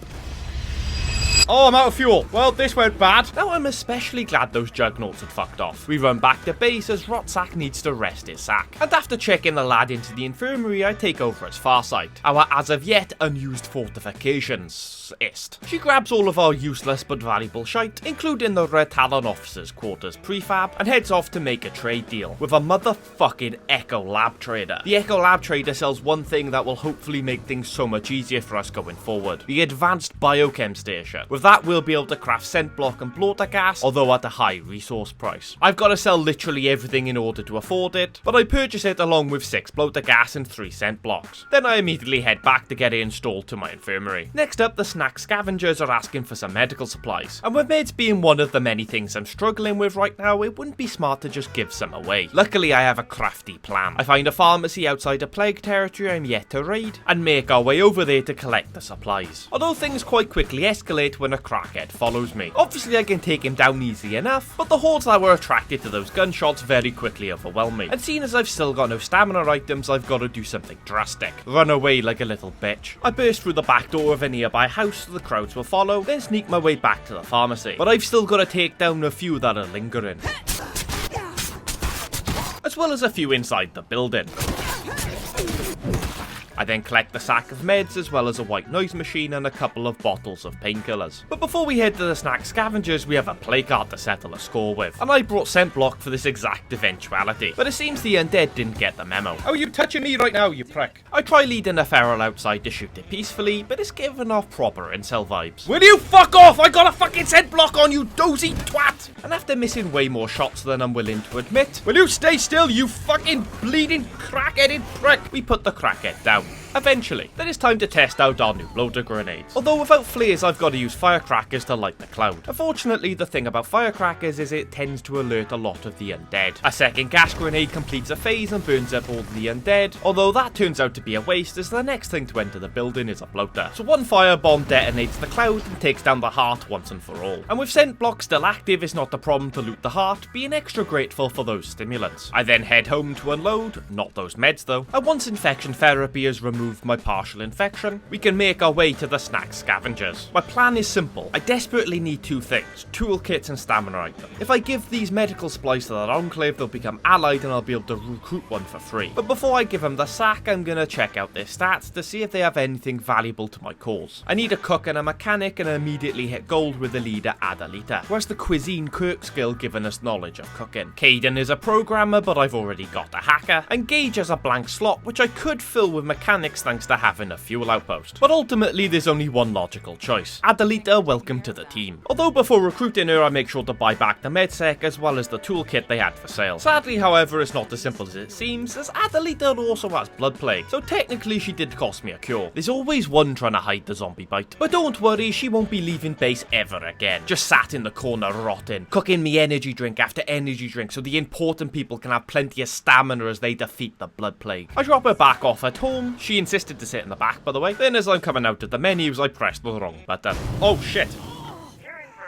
Oh, I'm out of fuel. Well, this went bad. Now I'm especially glad those juggernauts had fucked off. We run back to base as Rotsack needs to rest his sack. And after checking the lad into the infirmary, I take over as Farsight, our as of yet unused fortifications. She grabs all of our useless but valuable shite, including the Red Talon officer's quarters prefab, and heads off to make a trade deal with a motherfucking Echo Lab trader. The Echo Lab trader sells one thing that will hopefully make things so much easier for us going forward: the advanced biochem station. With that, we'll be able to craft scent block and bloater gas, although at a high resource price. I've got to sell literally everything in order to afford it, but I purchase it along with 6 bloater gas and 3 scent blocks. Then I immediately head back to get it installed to my infirmary. Next up, the snack scavengers are asking for some medical supplies, and with meds being one of the many things I'm struggling with right now, it wouldn't be smart to just give some away. Luckily, I have a crafty plan. I find a pharmacy outside a plague territory I'm yet to raid, and make our way over there to collect the supplies. Although things quite quickly escalate when a crackhead follows me. Obviously I can take him down easy enough, but the hordes that were attracted to those gunshots very quickly overwhelm me. And seeing as I've still got no stamina items, I've got to do something drastic. Run away like a little bitch. I burst through the back door of a nearby house so the crowds will follow, then sneak my way back to the pharmacy. But I've still got to take down a few that are lingering, as well as a few inside the building. I then collect the sack of meds as well as a white noise machine and a couple of bottles of painkillers. But before we head to the snack scavengers, we have a play card to settle a score with, and I brought scent block for this exact eventuality. But it seems the undead didn't get the memo. How are you touching me right now, you prick? I try leading a feral outside to shoot it peacefully, but it's giving off proper incel vibes. Will you fuck off? I got a fucking scent block on, you dozy twat! And after missing way more shots than I'm willing to admit, will you stay still, you fucking bleeding crack-headed prick? we put the crackhead down. Eventually. Then it's time to test out our new bloater grenades. Although without flares, I've got to use firecrackers to light the cloud. Unfortunately, the thing about firecrackers is it tends to alert a lot of the undead. A second gas grenade completes a phase and burns up all the undead, although that turns out to be a waste as the next thing to enter the building is a bloater. So one firebomb detonates the cloud and takes down the heart once and for all. And with scent block still active, it's not a problem to loot the heart, being extra grateful for those stimulants. I then head home to unload, not those meds though, and once infection therapy has removed my partial infection, we can make our way to the snack scavengers. My plan is simple. I desperately need 2 things: toolkits and stamina items. If I give these medical supplies to the enclave, they'll become allied and I'll be able to recruit one for free. But before I give them the sack, I'm gonna check out their stats to see if they have anything valuable to my cause. I need a cook and a mechanic, and I immediately hit gold with the leader Adalita, who has the cuisine Kirk skill giving us knowledge of cooking. Caden is a programmer, but I've already got a hacker, and Gage has a blank slot which I could fill with mechanics thanks to having a fuel outpost. But ultimately there's only one logical choice. Adalita, welcome to the team. Although before recruiting her I make sure to buy back the medsec as well as the toolkit they had for sale. Sadly however, it's not as simple as it seems, as Adalita also has blood plague, so technically she did cost me a cure. There's always one trying to hide the zombie bite. But don't worry, she won't be leaving base ever again. Just sat in the corner rotting, cooking me energy drink after energy drink so the important people can have plenty of stamina as they defeat the blood plague. I drop her back off at home. She insisted to sit in the back, by the way. Then as I'm coming out of the menus, I pressed the wrong button. Oh shit.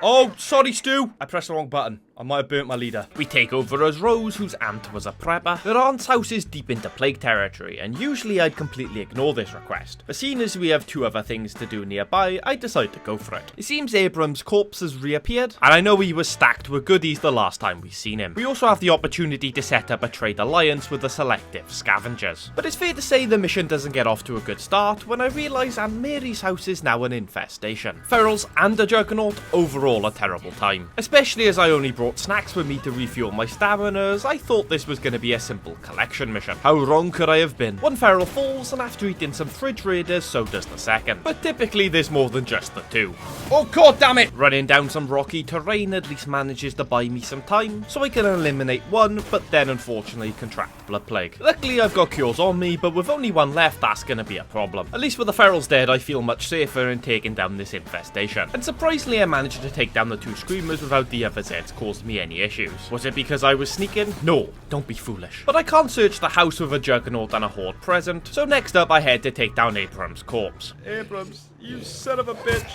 Oh, sorry, Stu. I pressed the wrong button. I might have burnt my leader. We take over as Rose, whose aunt was a prepper. Her aunt's house is deep into plague territory, and usually I'd completely ignore this request. But seeing as we have 2 other things to do nearby, I decide to go for it. It seems Abram's corpse has reappeared, and I know he was stacked with goodies the last time we seen him. We also have the opportunity to set up a trade alliance with the selective scavengers. But it's fair to say the mission doesn't get off to a good start when I realise Aunt Mary's house is now an infestation. Ferals and a juggernaut, overall a terrible time. Especially as I only brought snacks with me to refuel my stamina, as I thought this was going to be a simple collection mission. How wrong could I have been? One feral falls, and after eating some fridge raiders, so does the second. But typically there's more than just the 2. Oh, god damn it. Running down some rocky terrain at least manages to buy me some time, so I can eliminate one, but then unfortunately contract blood plague. Luckily I've got cures on me, but with only 1 left that's going to be a problem. At least with the ferals dead, I feel much safer in taking down this infestation. And surprisingly I managed to take down the 2 screamers without the other Zeds causing me any issues. Was it because I was sneaking? No, don't be foolish. But I can't search the house with a juggernaut and a horde present, so next up I head to take down Abram's corpse. Abrams, you son of a bitch.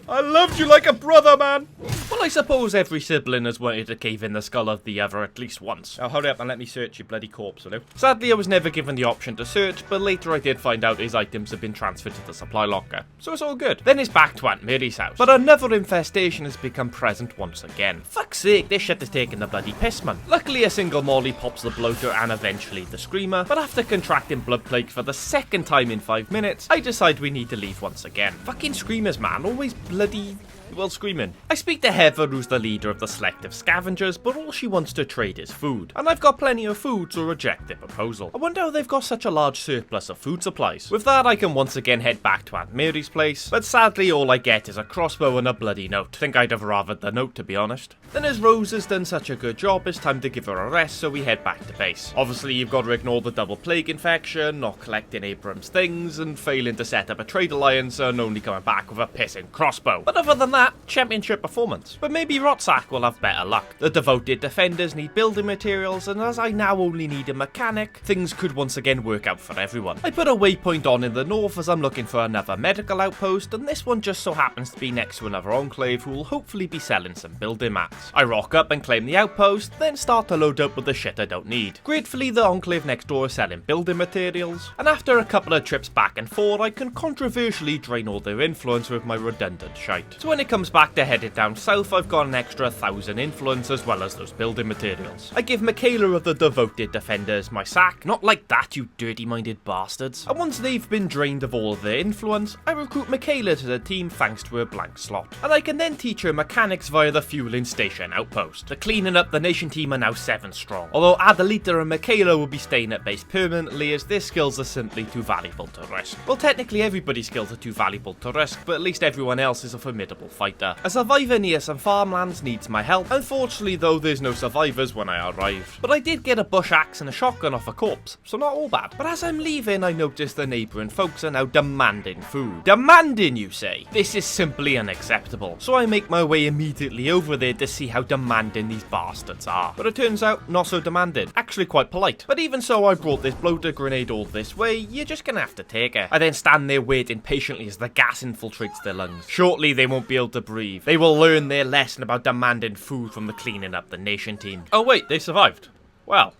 I loved you like a brother, man. Well, I suppose every sibling has wanted to cave in the skull of the other at least once. Now hurry up and let me search your bloody corpse, will you? Sadly, I was never given the option to search, but later I did find out his items had been transferred to the supply locker. So it's all good. Then it's back to Aunt Mary's house. But another infestation has become present once again. Fuck's sake, this shit is taking the bloody piss, man. Luckily, a single molly pops the bloater and eventually the screamer, but after contracting blood plague for the 2nd time in 5 minutes, I decide we need to leave once again. Fucking screamers, man. Always bloody... well, screaming. I speak to Heather, who's the leader of the selective scavengers, but all she wants to trade is food. And I've got plenty of food, so reject their proposal. I wonder how they've got such a large surplus of food supplies. With that, I can once again head back to Aunt Mary's place, but sadly all I get is a crossbow and a bloody note. Think I'd have rathered the note, to be honest. Then as Rose has done such a good job, it's time to give her a rest, so we head back to base. Obviously, you've got to ignore the double plague infection, not collecting Abram's things, and failing to set up a trade alliance, and only coming back with a pissing crossbow. But other than that, championship performance. But maybe Rotsack will have better luck. The devoted defenders need building materials, and as I now only need a mechanic, things could once again work out for everyone. I put a waypoint on in the north as I'm looking for another medical outpost, and this one just so happens to be next to another enclave who will hopefully be selling some building mats. I rock up and claim the outpost, then start to load up with the shit I don't need. Gratefully, the enclave next door is selling building materials, and after a couple of trips back and forth, I can controversially drain all their influence with my redundant shite. So when it comes back to headed down south, I've got an extra 1,000 influence as well as those building materials. I give Michaela of the devoted defenders my sack. Not like that, you dirty-minded bastards. And once they've been drained of all of their influence, I recruit Michaela to the team thanks to her blank slot. And I can then teach her mechanics via the fueling station outpost. The cleaning up the nation team are now 7 strong. Although Adelita and Michaela will be staying at base permanently as their skills are simply too valuable to risk. Well, technically everybody's skills are too valuable to risk, but at least everyone else is a formidable fighter. A survivor near some farmlands needs my help. Unfortunately though, there's no survivors when I arrived. But I did get a bush axe and a shotgun off a corpse, so not all bad. But as I'm leaving, I noticed the neighbouring folks are now demanding food. Demanding, you say? This is simply unacceptable. So I make my way immediately over there to see how demanding these bastards are. But it turns out, not so demanding. Actually quite polite. But even so, I brought this bloater grenade all this way, you're just gonna have to take it. I then stand there waiting patiently as the gas infiltrates their lungs. Shortly, they won't be able to breathe. They will learn their lesson about demanding food from the cleaning up the nation team. Oh wait, they survived. Well.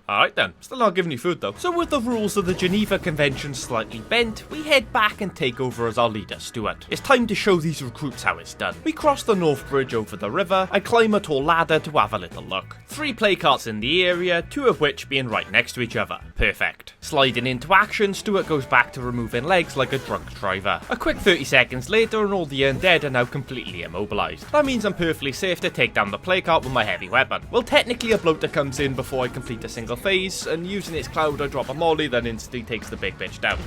Alright then, still not giving you food though. So with the rules of the Geneva Convention slightly bent, we head back and take over as our leader, Stuart. It's time to show these recruits how it's done. We cross the North Bridge over the river, and climb a tall ladder to have a little look. 3 play carts in the area, 2 of which being right next to each other. Perfect. Sliding into action, Stuart goes back to removing legs like a drunk driver. A quick 30 seconds later and all the undead are now completely immobilized. That means I'm perfectly safe to take down the play cart with my heavy weapon. Well, technically a bloater comes in before I complete a single phase, and using its cloud I drop a molly that instantly takes the big bitch down.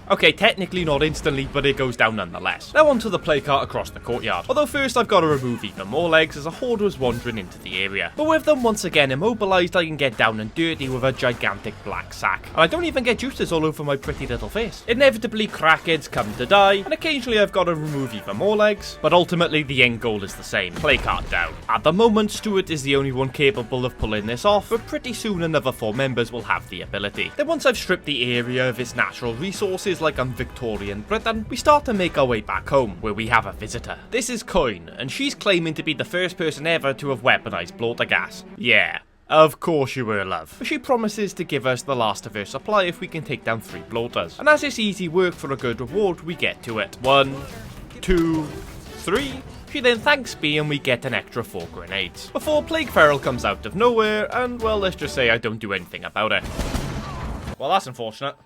Okay, technically not instantly, but it goes down nonetheless. Now onto the play cart across the courtyard. Although first I've got to remove even more legs as a horde was wandering into the area. But with them once again immobilized, I can get down and dirty with a gigantic black sack. And I don't even get juices all over my pretty little face. Inevitably, crackheads come to die, and occasionally I've got to remove even more legs, but ultimately the end goal is the same. Play cart down. At the moment, Stuart is the only one capable of pulling this off, but pretty soon another 4 members will have the ability. Then once I've stripped the area of its natural resources, feels like I'm Victorian Britain, we start to make our way back home, where we have a visitor. This is Coin, and she's claiming to be the first person ever to have weaponized bloater gas. Yeah. Of course you were, love. But she promises to give us the last of her supply if we can take down 3 bloaters. And as it's easy work for a good reward, we get to it. 1, 2, 3. She then thanks me and we get an extra 4 grenades. Before Plague Feral comes out of nowhere, and well, let's just say I don't do anything about it. Well, that's unfortunate.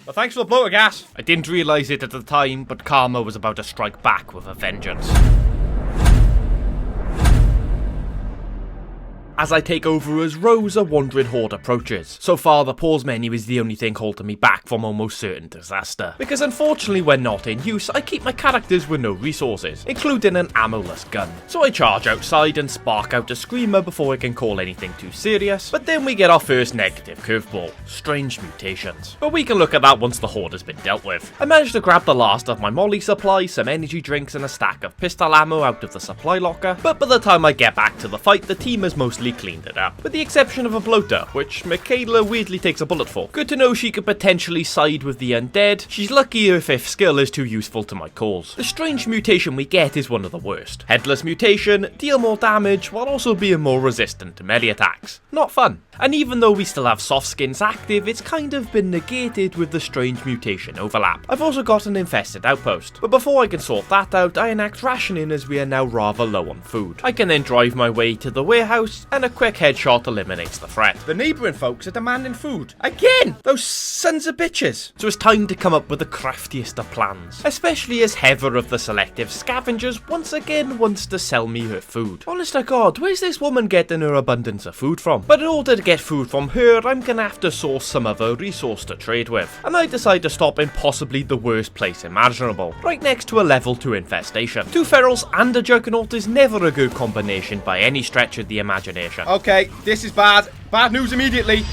But thanks for the bloater gas. I didn't realise it at the time, but karma was about to strike back with a vengeance. As I take over as Rose, a wandering horde approaches. So far, the pause menu is the only thing holding me back from almost certain disaster. Because unfortunately, when not in use, I keep my characters with no resources, including an ammo-less gun. So I charge outside and spark out a screamer before I can call anything too serious. But then we get our first negative curveball, strange mutations. But we can look at that once the horde has been dealt with. I managed to grab the last of my molly supply, some energy drinks and a stack of pistol ammo out of the supply locker. But by the time I get back to the fight, the team has mostly cleaned it up, with the exception of a bloater, which Michaela weirdly takes a bullet for. Good to know she could potentially side with the undead. She's lucky her 5th skill is too useful to my cause. The strange mutation we get is one of the worst. Headless mutation, deal more damage while also being more resistant to melee attacks. Not fun. And even though we still have soft skins active, it's kind of been negated with the strange mutation overlap. I've also got an infested outpost, but before I can sort that out, I enact rationing as we are now rather low on food. I can then drive my way to the warehouse, and a quick headshot eliminates the threat. The neighbouring folks are demanding food. Again! Those sons of bitches! So it's time to come up with the craftiest of plans, especially as Heather of the Selective Scavengers once again wants to sell me her food. Honest to God, where's this woman getting her abundance of food from? But in order to get food from her, I'm gonna have to source some other resource to trade with, and I decide to stop in possibly the worst place imaginable, right next to a level 2 infestation. 2 ferals and a juggernaut is never a good combination by any stretch of the imagination. Okay, this is bad. Bad news immediately.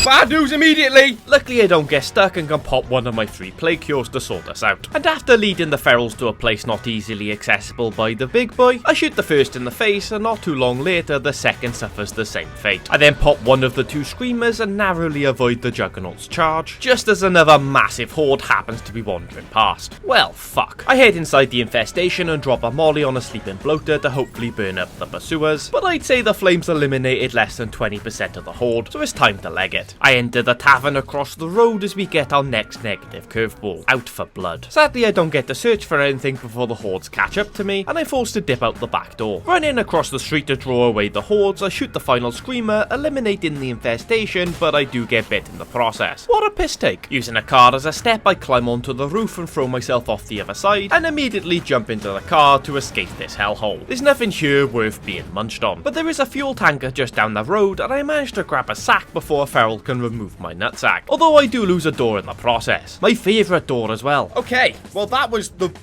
Bad news immediately! Luckily I don't get stuck and can pop one of my 3 plague cures to sort us out. And after leading the ferals to a place not easily accessible by the big boy, I shoot the first in the face, and not too long later the second suffers the same fate. I then pop one of the 2 screamers and narrowly avoid the juggernaut's charge, just as another massive horde happens to be wandering past. Well, fuck. I head inside the infestation and drop a molly on a sleeping bloater to hopefully burn up the pursuers, but I'd say the flames eliminated less than 20% of the horde, so it's time to leg it. I enter the tavern across the road as we get our next negative curveball, out for blood. Sadly I don't get to search for anything before the hordes catch up to me, and I'm forced to dip out the back door. Running across the street to draw away the hordes, I shoot the final screamer, eliminating the infestation, but I do get bit in the process. What a piss take. Using a car as a step, I climb onto the roof and throw myself off the other side, and immediately jump into the car to escape this hellhole. There's nothing here worth being munched on, but there is a fuel tanker just down the road, and I manage to grab a sack before a feral can remove my nutsack, although I do lose a door in the process. My favourite door as well. Okay, well that was the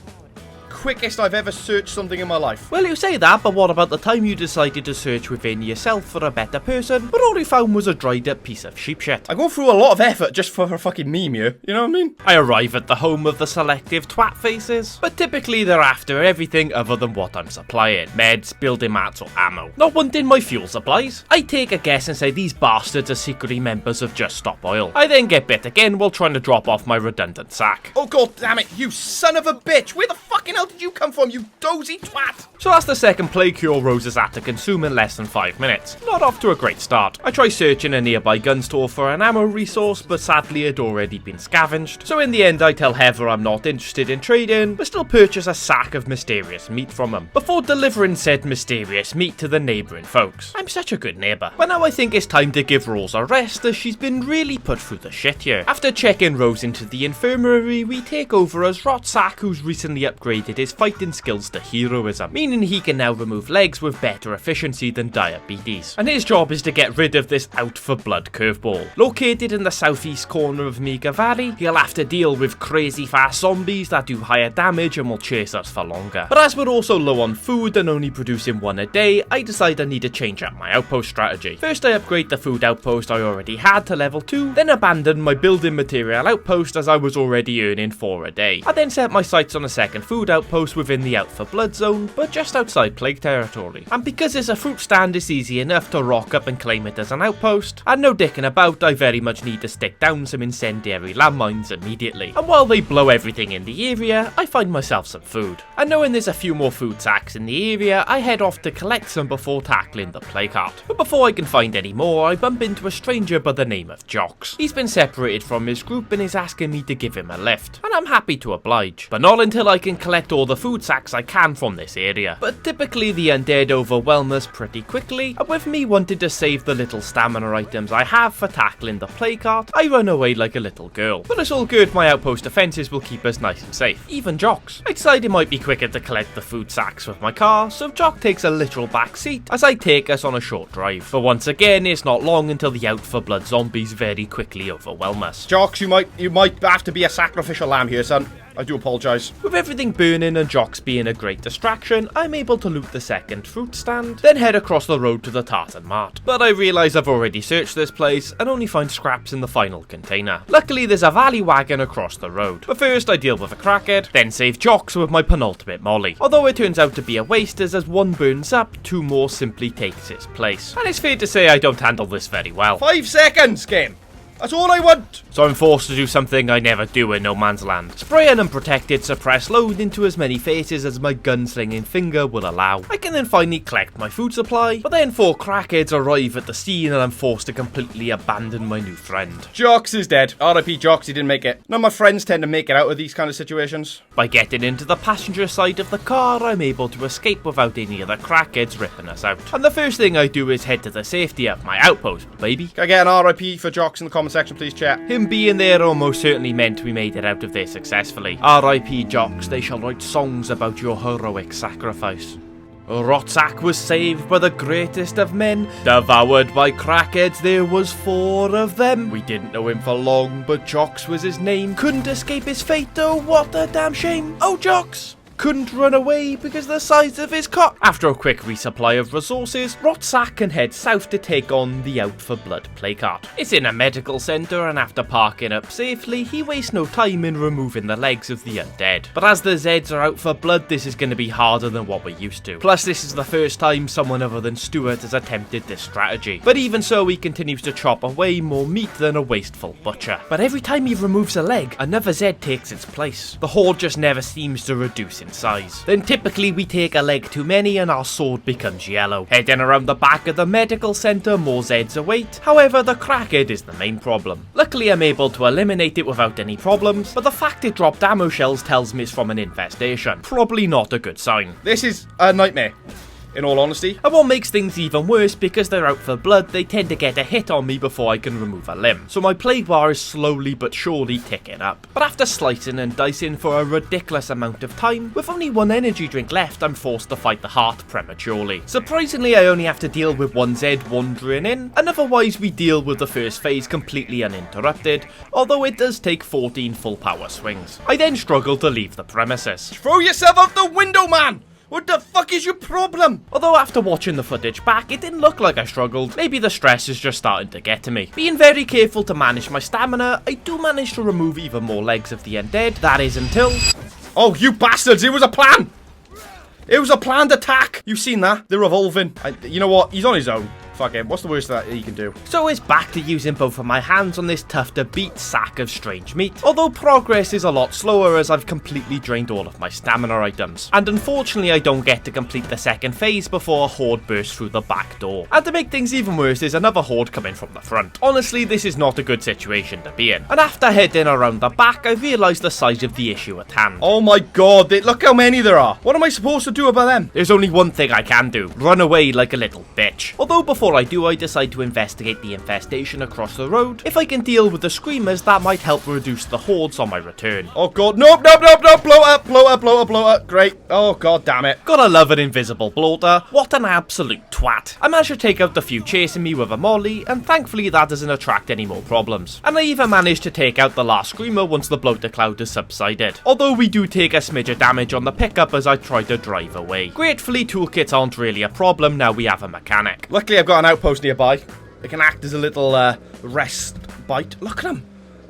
quickest I've ever searched something in my life. Well, you say that, but what about the time you decided to search within yourself for a better person, but all you found was a dried up piece of sheep shit? I go through a lot of effort just for a fucking meme here, you know what I mean? I arrive at the home of the selective twat faces, but typically they're after everything other than what I'm supplying. Meds, building mats or ammo. Not wanting my fuel supplies. I take a guess and say these bastards are secretly members of Just Stop Oil. I then get bit again while trying to drop off my redundant sack. Oh god damn it, you son of a bitch! Where the fucking hell did you come from, you dozy twat? So that's the second plague cure Rose is at to consume in less than 5 minutes. Not off to a great start. I try searching a nearby gun store for an ammo resource, but sadly it had already been scavenged. So in the end I tell Heather I'm not interested in trading, but still purchase a sack of mysterious meat from him, before delivering said mysterious meat to the neighbouring folks. I'm such a good neighbour. But now I think it's time to give Rose a rest, as she's been really put through the shit here. After checking Rose into the infirmary, we take over as Rotsack, who's recently upgraded his fighting skills to heroism, meaning he can now remove legs with better efficiency than diabetes. And his job is to get rid of this out for blood curveball. Located in the southeast corner of Mega Valley, he'll have to deal with crazy fast zombies that do higher damage and will chase us for longer. But as we're also low on food and only producing 1 a day, I decide I need to change up my outpost strategy. First I upgrade the food outpost I already had to level 2, then abandon my building material outpost as I was already earning 4 a day. I then set my sights on a second food outpost outpost within the Out for Blood zone, but just outside plague territory. And because it's a fruit stand, it's easy enough to rock up and claim it as an outpost, and no dicking about, I very much need to stick down some incendiary landmines immediately. And while they blow everything in the area, I find myself some food. And knowing there's a few more food sacks in the area, I head off to collect some before tackling the plague cart. But before I can find any more, I bump into a stranger by the name of Jocks. He's been separated from his group and is asking me to give him a lift, and I'm happy to oblige, but not until I can collect all the food sacks I can from this area. But typically the undead overwhelm us pretty quickly, and with me wanting to save the little stamina items I have for tackling the plague cart, I run away like a little girl. But it's all good, my outpost defences will keep us nice and safe. Even Jocks. I decide it might be quicker to collect the food sacks with my car, so Jock takes a literal back seat as I take us on a short drive. But once again, it's not long until the Out for Blood zombies very quickly overwhelm us. Jocks, you might have to be a sacrificial lamb here, son. I do apologise. With everything burning and Jocks being a great distraction, I'm able to loot the second fruit stand, then head across the road to the Tartan Mart. But I realise I've already searched this place and only find scraps in the final container. Luckily there's a valley wagon across the road. But first I deal with a crackhead, then save Jocks with my penultimate molly. Although it turns out to be a waste, as one burns up, two more simply takes its place. And it's fair to say I don't handle this very well. 5 seconds, game. That's all I want! So I'm forced to do something I never do in No Man's Land. Spray an unprotected suppressed load into as many faces as my gunslinging finger will allow. I can then finally collect my food supply, but then 4 crackheads arrive at the scene and I'm forced to completely abandon my new friend. Jocks is dead. R.I.P. Jocks, he didn't make it. None of my friends tend to make it out of these kind of situations. By getting into the passenger side of the car, I'm able to escape without any of the crackheads ripping us out. And the first thing I do is head to the safety of my outpost, baby. Can I get an R.I.P. for Jocks in the comment section, please, chat? Him being there almost certainly meant we made it out of there successfully. R.I.P. Jocks, they shall write songs about your heroic sacrifice. Rotsack was saved by the greatest of men, devoured by crackheads, there was 4 of them. We didn't know him for long, but Jocks was his name. Couldn't escape his fate, oh what a damn shame. Oh Jocks! Couldn't run away because the size of his cock. After a quick resupply of resources, Rotsack can head south to take on the Out for Blood plague cart. It's in a medical centre, and after parking up safely, he wastes no time in removing the legs of the undead. But as the Zeds are out for blood, this is going to be harder than what we're used to. Plus, this is the first time someone other than Stuart has attempted this strategy. But even so, he continues to chop away more meat than a wasteful butcher. But every time he removes a leg, another Zed takes its place. The horde just never seems to reduce in size. Then typically we take a leg too many and our sword becomes yellow. Heading around the back of the medical centre, more Zeds await. However, the crackhead is the main problem. Luckily I'm able to eliminate it without any problems, but the fact it dropped ammo shells tells me it's from an infestation. Probably not a good sign. This is a nightmare, in all honesty. And what makes things even worse, because they're out for blood, they tend to get a hit on me before I can remove a limb. So my plague bar is slowly but surely ticking up. But after slicing and dicing for a ridiculous amount of time, with only 1 energy drink left, I'm forced to fight the heart prematurely. Surprisingly, I only have to deal with 1 Zed wandering in, and otherwise we deal with the first phase completely uninterrupted, although it does take 14 full power swings. I then struggle to leave the premises. Throw yourself out the window, man! What the fuck is your problem? Although after watching the footage back, it didn't look like I struggled. Maybe the stress is just starting to get to me. Being very careful to manage my stamina, I do manage to remove even more legs of the undead. That is until... Oh, you bastards! It was a plan! It was a planned attack! You've seen that? They're revolving. You know what? He's on his own. Fuck him. What's the worst that he can do? So it's back to using both of my hands on this tough to beat sack of strange meat. Although progress is a lot slower as I've completely drained all of my stamina items. And unfortunately I don't get to complete the second phase before a horde bursts through the back door. And to make things even worse, there's another horde coming from the front. Honestly, this is not a good situation to be in. And after heading around the back, I realised the size of the issue at hand. Oh my god, look how many there are. What am I supposed to do about them? There's only one thing I can do. Run away like a little bitch. Although before I do, I decide to investigate the infestation across the road. If I can deal with the screamers, that might help reduce the hordes on my return. Oh god, nope, blow up, great. Oh god damn it. Gotta love an invisible bloater. What an absolute twat. I managed to take out the few chasing me with a molly, and thankfully that doesn't attract any more problems. And I even managed to take out the last screamer once the bloater cloud has subsided. Although we do take a smidge of damage on the pickup as I try to drive away. Gratefully, toolkits aren't really a problem now we have a mechanic. Luckily I've got an outpost nearby. It can act as a little rest bite. Look at them.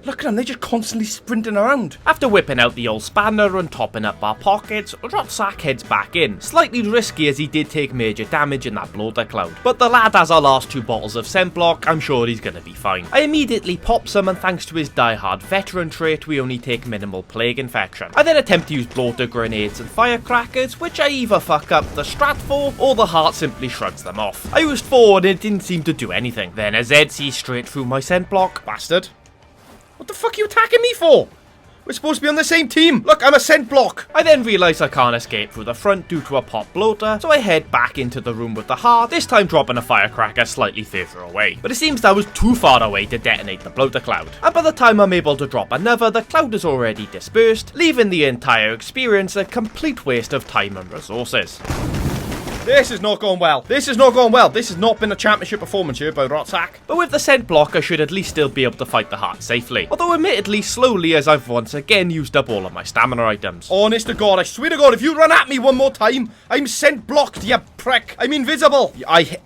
Look at them, they're just constantly sprinting around. After whipping out the old spanner and topping up our pockets, Rotsack heads back in. Slightly risky as he did take major damage in that bloater cloud. But the lad has our last 2 bottles of scent block, I'm sure he's gonna be fine. I immediately pop some, and thanks to his die-hard veteran trait, we only take minimal plague infection. I then attempt to use bloater grenades and firecrackers, which I either fuck up the strat for, or the heart simply shrugs them off. I used 4 and it didn't seem to do anything. Then a Z sees straight through my scent block. Bastard. What the fuck are you attacking me for? We're supposed to be on the same team. Look, I'm a scent block. I then realise I can't escape through the front due to a pop bloater, so I head back into the room with the heart, this time dropping a firecracker slightly further away. But it seems that was too far away to detonate the bloater cloud. And by the time I'm able to drop another, the cloud is already dispersed, leaving the entire experience a complete waste of time and resources. This is not going well. This is not going well. This has not been a championship performance here by Rotsack. But with the scent block, I should at least still be able to fight the heart safely. Although admittedly slowly, as I've once again used up all of my stamina items. Honest to God, I swear to God, if you run at me one more time, I'm scent blocked, you prick. I'm invisible. I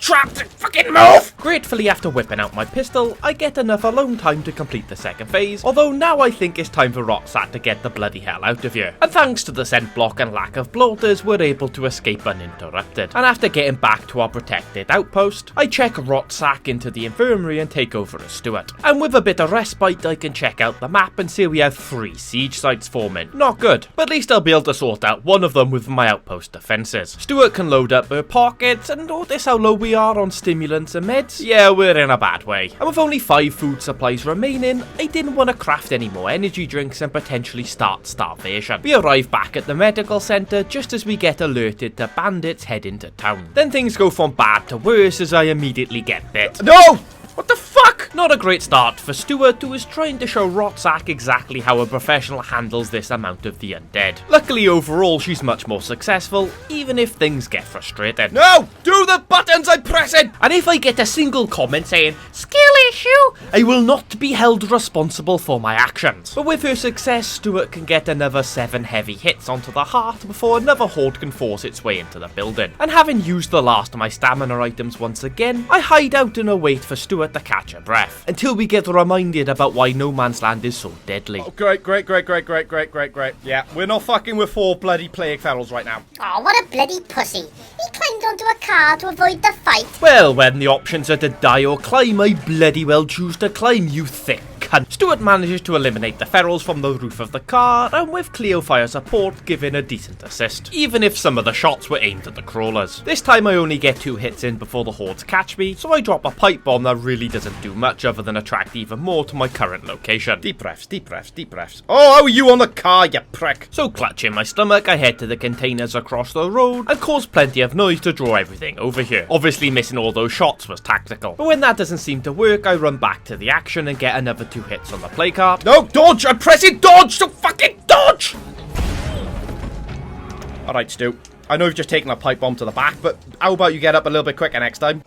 trapped it. Fucking move! Gratefully, after whipping out my pistol, I get enough alone time to complete the second phase, although now I think it's time for Rotsack to get the bloody hell out of here. And thanks to the scent block and lack of bloaters, we're able to escape uninterrupted. And after getting back to our protected outpost, I check Rotsack into the infirmary and take over as Stuart. And with a bit of respite, I can check out the map and see we have 3 siege sites forming. Not good, but at least I'll be able to sort out one of them with my outpost defences. Stuart can load up her pockets, and notice how low we are on stimulants and meds. Yeah, we're in a bad way. And with only 5 food supplies remaining, I didn't want to craft any more energy drinks and potentially start starvation. We arrive back at the medical centre just as we get alerted to bandits heading to town. Then things go from bad to worse as I immediately get bit. No! What the fuck? Not a great start for Stuart, who is trying to show Rotsack exactly how a professional handles this amount of the undead. Luckily overall she's much more successful, even if things get frustrated. No! Do the buttons I'm pressing! And if I get a single comment saying, skill issue, I will not be held responsible for my actions. But with her success, Stuart can get another 7 heavy hits onto the heart before another horde can force its way into the building. And having used the last of my stamina items once again, I hide out and await for Stuart to catch a breath, until we get reminded about why No Man's Land is so deadly. Oh, great. Yeah, we're not fucking with 4 bloody plague ferals right now. Oh, what a bloody pussy. He climbed onto a car to avoid the fight. Well, when the options are to die or climb, I bloody well choose to climb, you thick cunt. Stuart manages to eliminate the ferals from the roof of the car, and with Cleo fire support, giving a decent assist, even if some of the shots were aimed at the crawlers. This time I only get 2 hits in before the hordes catch me, so I drop a pipe bomb that really doesn't do much other than attract even more to my current location. Deep breaths. Oh, how are you on the car, you prick? So clutching my stomach, I head to the containers across the road and cause plenty of noise to draw everything over here. Obviously missing all those shots was tactical, but when that doesn't seem to work, I run back to the action and get another 2 hits on the play card. No, dodge! I'm pressing dodge! So fucking dodge! Alright, Stu. I know you've just taken a pipe bomb to the back, but how about you get up a little bit quicker next time?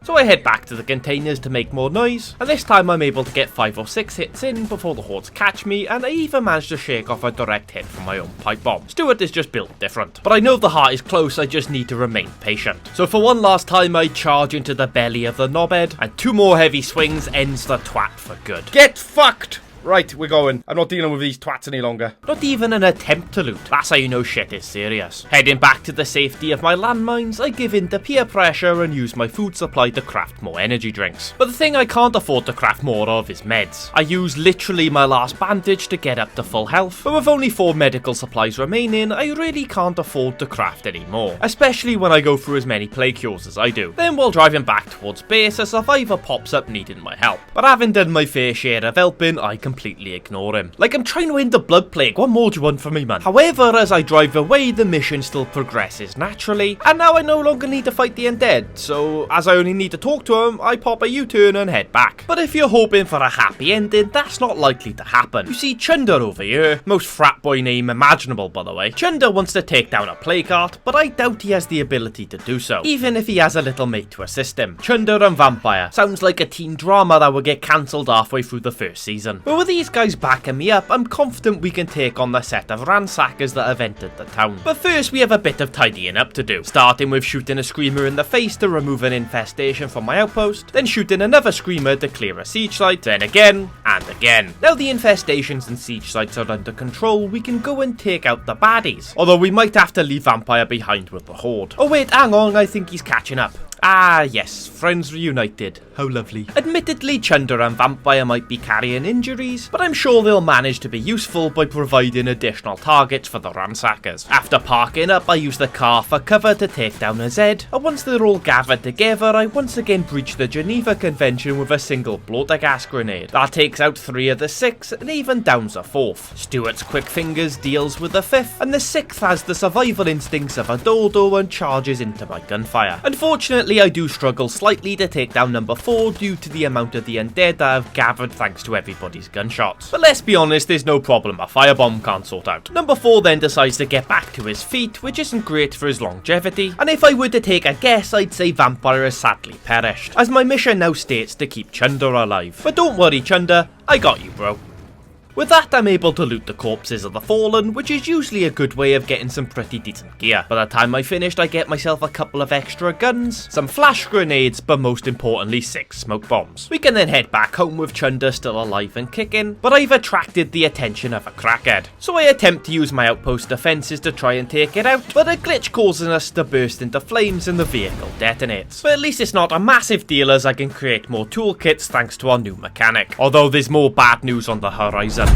So I head back to the containers to make more noise, and this time I'm able to get 5 or 6 hits in before the hordes catch me, and I even manage to shake off a direct hit from my own pipe bomb. Stuart is just built different, but I know the heart is close, I just need to remain patient. So for one last time I charge into the belly of the knobhead, and 2 more heavy swings ends the twat for good. Get fucked! Right, we're going. I'm not dealing with these twats any longer. Not even an attempt to loot. That's how you know shit is serious. Heading back to the safety of my landmines, I give in to peer pressure and use my food supply to craft more energy drinks. But the thing I can't afford to craft more of is meds. I use literally my last bandage to get up to full health, but with only 4 medical supplies remaining, I really can't afford to craft any more. Especially when I go through as many plague cures as I do. Then while driving back towards base, a survivor pops up needing my help. But having done my fair share of helping, I completely ignore him. Like I'm trying to end the blood plague, what more do you want from me, man? However, as I drive away, the mission still progresses naturally, and now I no longer need to fight the undead, so as I only need to talk to him, I pop a U-turn and head back. But if you're hoping for a happy ending, that's not likely to happen. You see, Chunder over here, most frat boy name imaginable by the way, Chunder wants to take down a plague heart, but I doubt he has the ability to do so, even if he has a little mate to assist him. Chunder and Vampire sounds like a teen drama that would get cancelled halfway through the first season. But So with these guys backing me up, I'm confident we can take on the set of ransackers that have entered the town. But first we have a bit of tidying up to do, starting with shooting a screamer in the face to remove an infestation from my outpost, then shooting another screamer to clear a siege site, then again, and again. Now the infestations and siege sites are under control, we can go and take out the baddies. Although we might have to leave Vampire behind with the horde. Oh wait, hang on, I think he's catching up. Ah yes, friends reunited. How lovely. Admittedly, Chunder and Vampire might be carrying injuries, but I'm sure they'll manage to be useful by providing additional targets for the ransackers. After parking up, I use the car for cover to take down a Zed, and once they're all gathered together, I once again breach the Geneva Convention with a single bloater gas grenade. That takes out 3 of the 6 and even downs a 4th. Stuart's quick fingers deals with the 5th, and the 6th has the survival instincts of a dodo and charges into my gunfire. Unfortunately, I do struggle slightly to take down number 4 due to the amount of the undead that I've gathered thanks to everybody's gunshots. But let's be honest, there's no problem a firebomb can't sort out. Number 4 then decides to get back to his feet, which isn't great for his longevity, and if I were to take a guess, I'd say Vampire has sadly perished, as my mission now states to keep Chunder alive. But don't worry Chunder, I got you bro. With that, I'm able to loot the corpses of the fallen, which is usually a good way of getting some pretty decent gear. By the time I finished, I get myself a couple of extra guns, some flash grenades, but most importantly 6 smoke bombs. We can then head back home with Chunder still alive and kicking, but I've attracted the attention of a crackhead. So I attempt to use my outpost defences to try and take it out, but a glitch causes us to burst into flames and the vehicle detonates. But at least it's not a massive deal, as I can create more toolkits thanks to our new mechanic. Although there's more bad news on the horizon.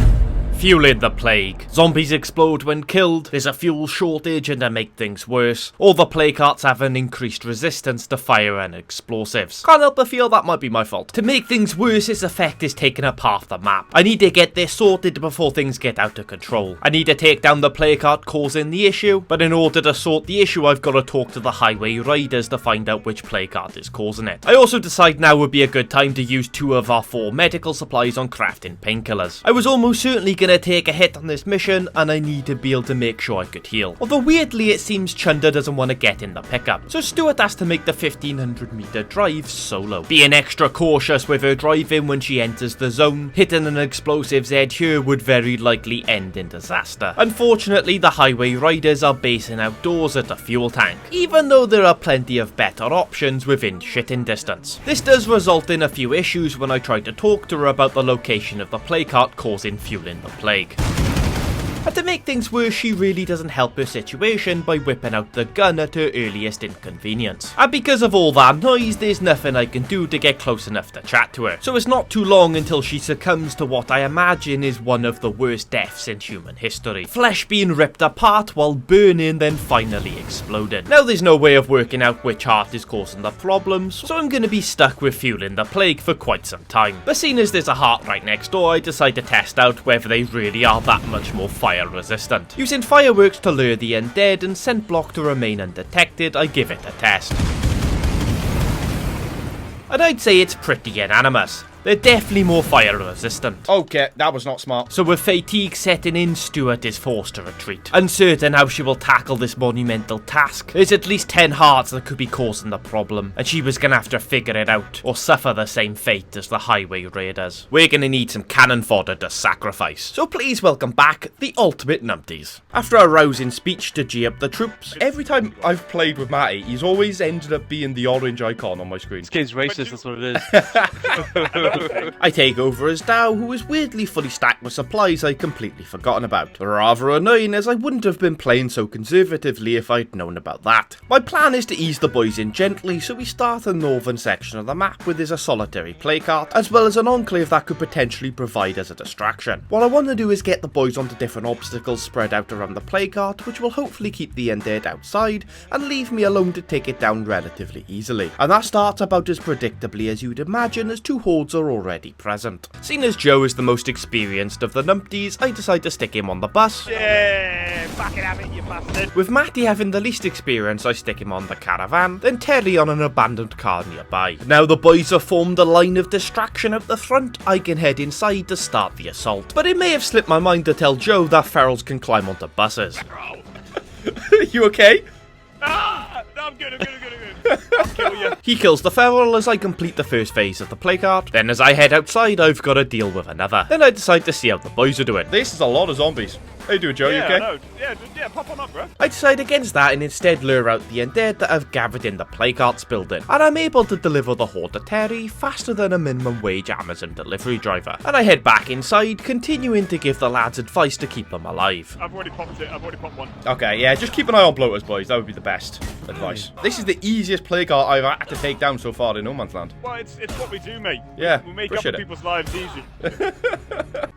Fueling the plague. Zombies explode when killed, there's a fuel shortage, and to make things worse, all the plague carts have an increased resistance to fire and explosives. Can't help but feel that might be my fault. To make things worse, its effect is taking up half the map. I need to get this sorted before things get out of control. I need to take down the plague cart causing the issue, but in order to sort the issue, I've got to talk to the highway riders to find out which plague cart is causing it. I also decide now would be a good time to use 2 of our 4 medical supplies on crafting painkillers. I was almost certainly gonna take a hit on this mission, and I need to be able to make sure I could heal. Although weirdly, it seems Chunder doesn't want to get in the pickup, so Stuart has to make the 1500 meter drive solo. Being extra cautious with her driving when she enters the zone, hitting an explosive Zed here would very likely end in disaster. Unfortunately, the highway riders are basing outdoors at the fuel tank, even though there are plenty of better options within shitting distance. This does result in a few issues when I try to talk to her about the location of the plague cart causing fueling the plague. And to make things worse, she really doesn't help her situation by whipping out the gun at her earliest inconvenience. And because of all that noise, there's nothing I can do to get close enough to chat to her. So it's not too long until she succumbs to what I imagine is one of the worst deaths in human history. Flesh being ripped apart while burning, then finally exploding. Now there's no way of working out which heart is causing the problems, so I'm going to be stuck with fueling the plague for quite some time. But seeing as there's a heart right next door, I decide to test out whether they really are that much more fire resistant. Using fireworks to lure the undead and scent block to remain undetected, I give it a test. And I'd say it's pretty unanimous. They're definitely more fire resistant. Okay, that was not smart. So with fatigue setting in, Stuart is forced to retreat. Uncertain how she will tackle this monumental task, there's at least 10 hearts that could be causing the problem, and she was gonna have to figure it out, or suffer the same fate as the highway raiders. We're gonna need some cannon fodder to sacrifice. So please welcome back the ultimate numpties. After a rousing speech to G up the troops, Every time I've played with Matty, he's always ended up being the orange icon on my screen. This game's racist, that's what it is. I take over as Dow, who is weirdly fully stacked with supplies I'd completely forgotten about. Rather annoying, as I wouldn't have been playing so conservatively if I'd known about that. My plan is to ease the boys in gently, so we start the northern section of the map with a solitary plague cart, as well as an enclave that could potentially provide us a distraction. What I want to do is get the boys onto different obstacles spread out around the plague cart, which will hopefully keep the undead outside, and leave me alone to take it down relatively easily. And that starts about as predictably as you'd imagine, as 2 hordes are already present. Seeing as Joe is the most experienced of the numpties, I decide to stick him on the bus. Yeah, fucking have it, you bastard. With Matty having the least experience, I stick him on the caravan, then Terry on an abandoned car nearby. Now the boys have formed a line of distraction out the front, I can head inside to start the assault. But it may have slipped my mind to tell Joe that ferals can climb onto buses. You okay? Ah, no, I'm good. I'll kill you. He kills the feral as I complete the first phase of the playgard. Then as I head outside, I've got to deal with another. Then I decide to see how the boys are doing. This is a lot of zombies. How you doing, Joe? You Yeah, okay? I know. Yeah, pop on up, bro. I decide against that and instead lure out the undead that have gathered in the playcarts building. And I'm able to deliver the horde to Terry faster than a minimum wage Amazon delivery driver. And I head back inside, continuing to give the lads advice to keep them alive. I've already popped it. I've already popped one. Okay, yeah, just keep an eye on bloaters, boys. That would be the best advice. This is the easiest playgard I've had to take down so far in No Man's Land. Well, it's what we do, mate. Yeah, We make appreciate other it. people's lives easy.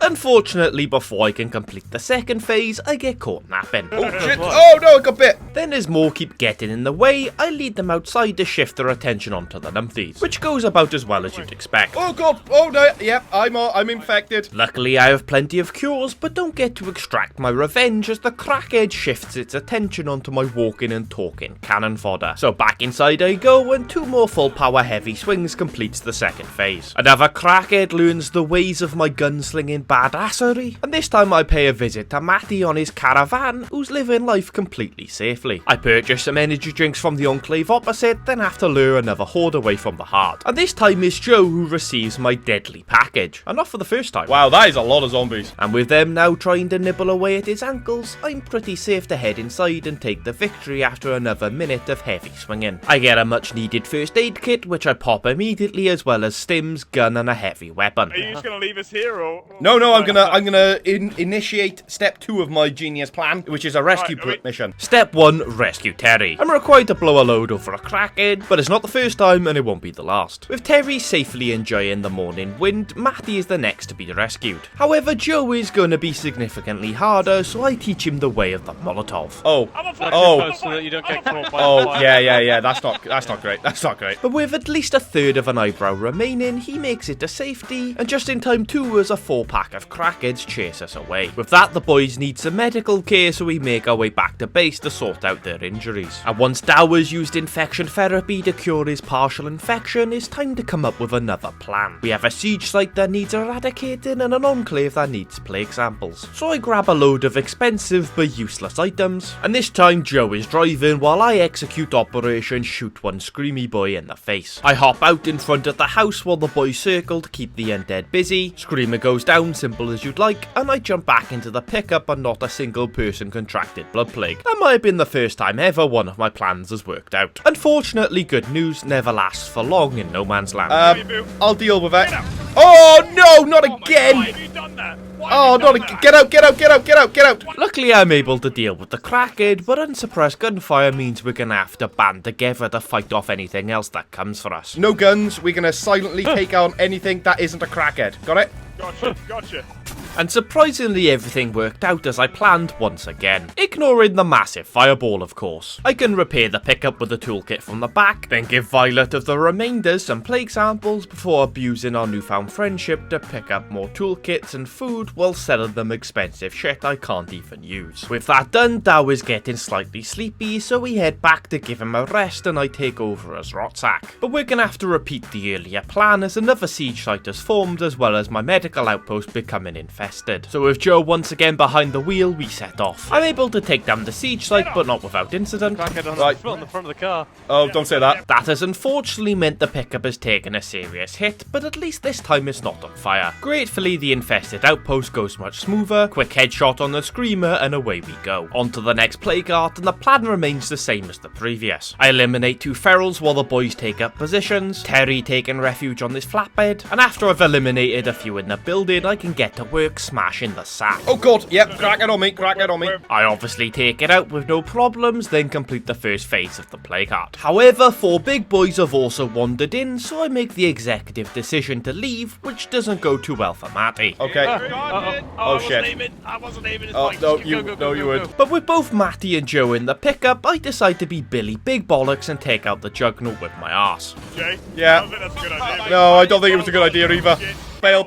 Unfortunately, before I can complete the second phase, I get caught napping. Oh, shit. Oh, no, I got bit. Then as more keep getting in the way, I lead them outside to shift their attention onto the numpties, which goes about as well as you'd expect. Oh, God. Oh, no. Yep, I'm infected. Luckily, I have plenty of cures, but don't get to extract my revenge as the crackhead shifts its attention onto my walking and talking cannon fodder. So back inside I go, and 2 more full power heavy swings completes the second phase. Another crackhead learns the ways of my gunslinging badassery, and this time I pay a visit to Matty on his caravan, who's living life completely safely. I purchase some energy drinks from the enclave opposite, then have to lure another horde away from the heart. And this time it's Joe who receives my deadly package, and not for the first time. Wow, that is a lot of zombies. And with them now trying to nibble away at his ankles, I'm pretty safe to head inside and take the victory after another minute of heavy swinging. I get a much needed first aid kit, which I pop immediately, as well as stims, gun and a heavy weapon. Are you just gonna leave us here, or? No, I'm gonna initiate step 2 of my genius plan, which is a rescue mission. Step 1, rescue Terry. I'm required to blow a load over a crackhead, but it's not the first time and it won't be the last. With Terry safely enjoying the morning wind, Matty is the next to be rescued. However, Joe is going to be significantly harder, so I teach him the way of the Molotov. Oh. I'm on fire. Oh. So that you don't get caught by Oh, the fire. yeah. That's not great. That's not great. But with at least a third of an eyebrow remaining, he makes it to safety, and just in time too as a 4-pack of crackheads chase us away. With that, the boys need some medical care, so we make our way back to base to sort out their injuries. And once Dowers used infection therapy to cure his partial infection, it's time to come up with another plan. We have a siege site that needs eradicating and an enclave that needs plague samples. So I grab a load of expensive but useless items, and this time Joe is driving while I execute Operation Shoot One Screamy Boy in the face. I hop out in front of the house while the boys circle to keep the undead busy. Screamer goes down, simple as you'd like, and I jump back into the pickup and not a single person contracted blood plague. That might have been the first time ever one of my plans has worked out. Unfortunately, good news never lasts for long in No Man's Land. I'll deal with it. Oh, no, not again. Why have you done that? Oh, not again. Get out. Luckily, I'm able to deal with the crackhead, but unsuppressed gunfire means we're gonna have to band together to fight off anything else that comes for us. No guns. We're gonna silently take on anything that isn't a crackhead. Got it? Gotcha. And surprisingly, everything worked out as I planned once again. Ignoring the massive fireball, of course. I can repair the pickup with the toolkit from the back, then give Violet of the remainders some plague samples before abusing our newfound friendship to pick up more toolkits and food while selling them expensive shit I can't even use. With that done, Dow is getting slightly sleepy, so we head back to give him a rest and I take over as Rotsack. But we're gonna have to repeat the earlier plan as another siege site has formed, as well as my medical outpost becoming infested. So with Joe once again behind the wheel, we set off. I'm able to take down the siege site, but not without incident. Crackhead on Right. the front of the car. Oh, don't say that. That has unfortunately meant the pickup has taken a serious hit, but at least this time it's not on fire. Gratefully, the infested outpost goes much smoother, quick headshot on the screamer, and away we go. On to the next plague art, and the plan remains the same as the previous. I eliminate 2 ferals while the boys take up positions, Terry taking refuge on this flatbed, and after I've eliminated a few in the building, I can get to work smashing the sack. Oh, God. Yep, crackhead on me. I obviously take it out with no problems, then complete the first phase of the plague art. However, 4 big boys have also wandered in, so I make the executive decision to leave, which doesn't go too well for Matty. Okay. Oh, shit. I wasn't aiming. It's Oh, fine. no, Go, you go, go, you go, would. go. But with both Matty and Joe in the pickup, I decide to be Billy Big Bollocks and take out the Juggernaut with my arse. Jay? Yeah. I don't think that's a good idea. No, I don't think it was a good idea either. Bail.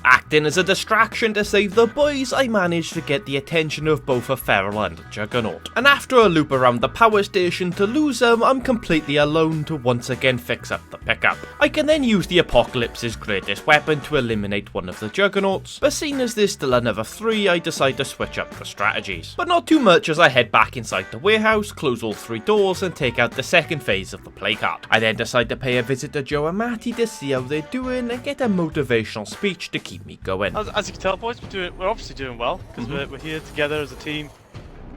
Acting as a distraction to save the boys, I managed to get the attention of both a feral and a juggernaut. And after a loop around the power station to lose them, I'm completely alone to once again fix up the pickup. I can then use the Apocalypse's greatest weapon to eliminate one of the juggernauts, but seeing as there's still another 3, I decide to switch up the strategies. But not too much as I head back inside the warehouse, close all 3 doors and take out the second phase of the play card. I then decide to pay a visit to Joe and Matty to see how they're doing and get a motivational speech to keep me going. As you can tell, boys, we're obviously doing well because we're here together as a team.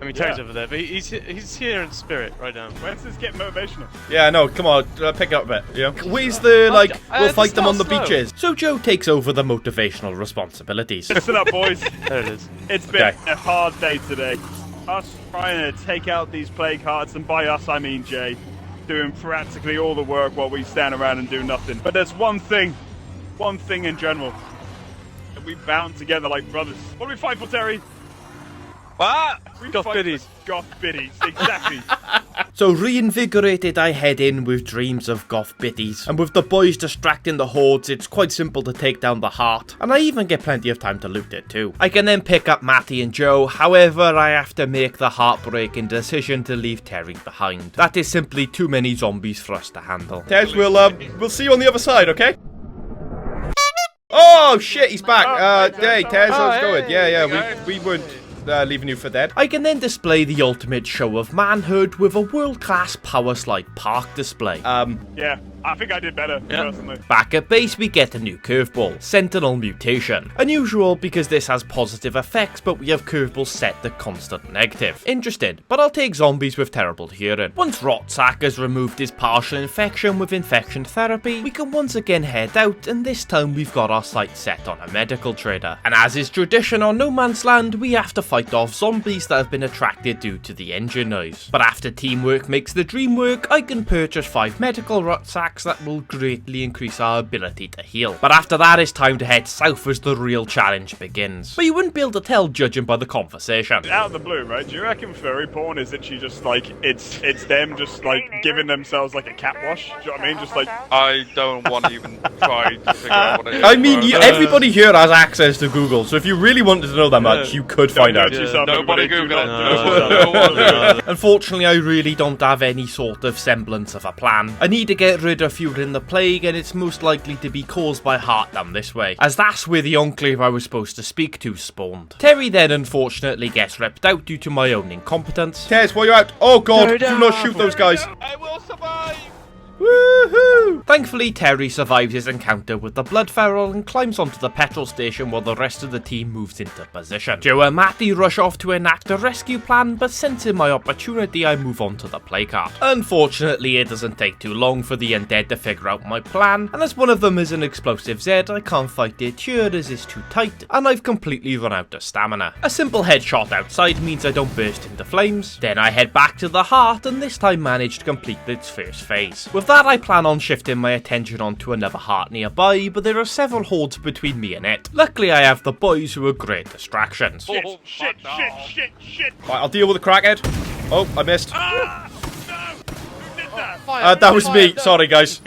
I mean, Terry's over there, but he's here in spirit right now. When's this get motivational? Yeah, no, come on, pick up a bit, yeah? Where's the, like, we'll fight them on the slow. beaches? So Joe takes over the motivational responsibilities. Listen up, boys. There it is. It's been a hard day today. Us trying to take out these plague hearts, and by us I mean Jay, doing practically all the work while we stand around and do nothing. But there's one thing in general, that we bound together like brothers. What do we fight for, Terry? What? We Goth fight biddies. for Goth biddies, exactly. So reinvigorated, I head in with dreams of goth biddies, and with the boys distracting the hordes, it's quite simple to take down the heart, and I even get plenty of time to loot it too. I can then pick up Matty and Joe, however I have to make the heartbreaking decision to leave Terry behind. That is simply too many zombies for us to handle. Tez, we'll see you on the other side, okay? Oh, shit, he's back. Hey, Tez, how's it going? Yeah, we weren't leaving you for dead. I can then display the ultimate show of manhood with a world-class power slide park display. Yeah, I think I did better, personally. Back at base, we get a new curveball, Sentinel Mutation. Unusual because this has positive effects, but we have curveballs set to constant negative. Interesting, but I'll take zombies with terrible hearing. Once Rotsack has removed his partial infection with infection therapy, we can once again head out, and this time we've got our sights set on a medical trader. And as is tradition on No Man's Land, we have to fight off zombies that have been attracted due to the engine noise. But after teamwork makes the dream work, I can purchase 5 medical Rotsacks that will greatly increase our ability to heal. But after that, it's time to head south as the real challenge begins. But you wouldn't be able to tell judging by the conversation. Out of the blue, right? Do you reckon furry porn is literally just like it's them just like giving themselves like a cat wash? Do you know what I mean? Just like I don't want to even try to figure out what it is. I mean, everybody here has access to Google, so if you really wanted to know that much, you could find out. Nobody Google it. No one. Unfortunately, I really don't have any sort of semblance of a plan. I need to get rid of fueling the plague, and it's most likely to be caused by heart down this way, as that's where the enclave I was supposed to speak to spawned. Terry then unfortunately gets ripped out due to my own incompetence. Tez, while you're out, oh god, do not shoot those guys. I will survive. Woohoo! Thankfully, Terry survives his encounter with the Blood Feral and climbs onto the petrol station while the rest of the team moves into position. Joe and Matty rush off to enact a rescue plan, but sensing my opportunity, I move on to the play card. Unfortunately, it doesn't take too long for the undead to figure out my plan, and as one of them is an explosive Z, I can't fight it here as it's too tight, and I've completely run out of stamina. A simple headshot outside means I don't burst into flames. Then I head back to the heart, and this time manage to complete its first phase. With that, I plan on shifting my attention onto another heart nearby, but there are several hordes between me and it. Luckily, I have the boys who are great distractions. Shit. Right, I'll deal with the crackhead. Oh, I missed. Ah! No! Who did that? That was me. Sorry, guys.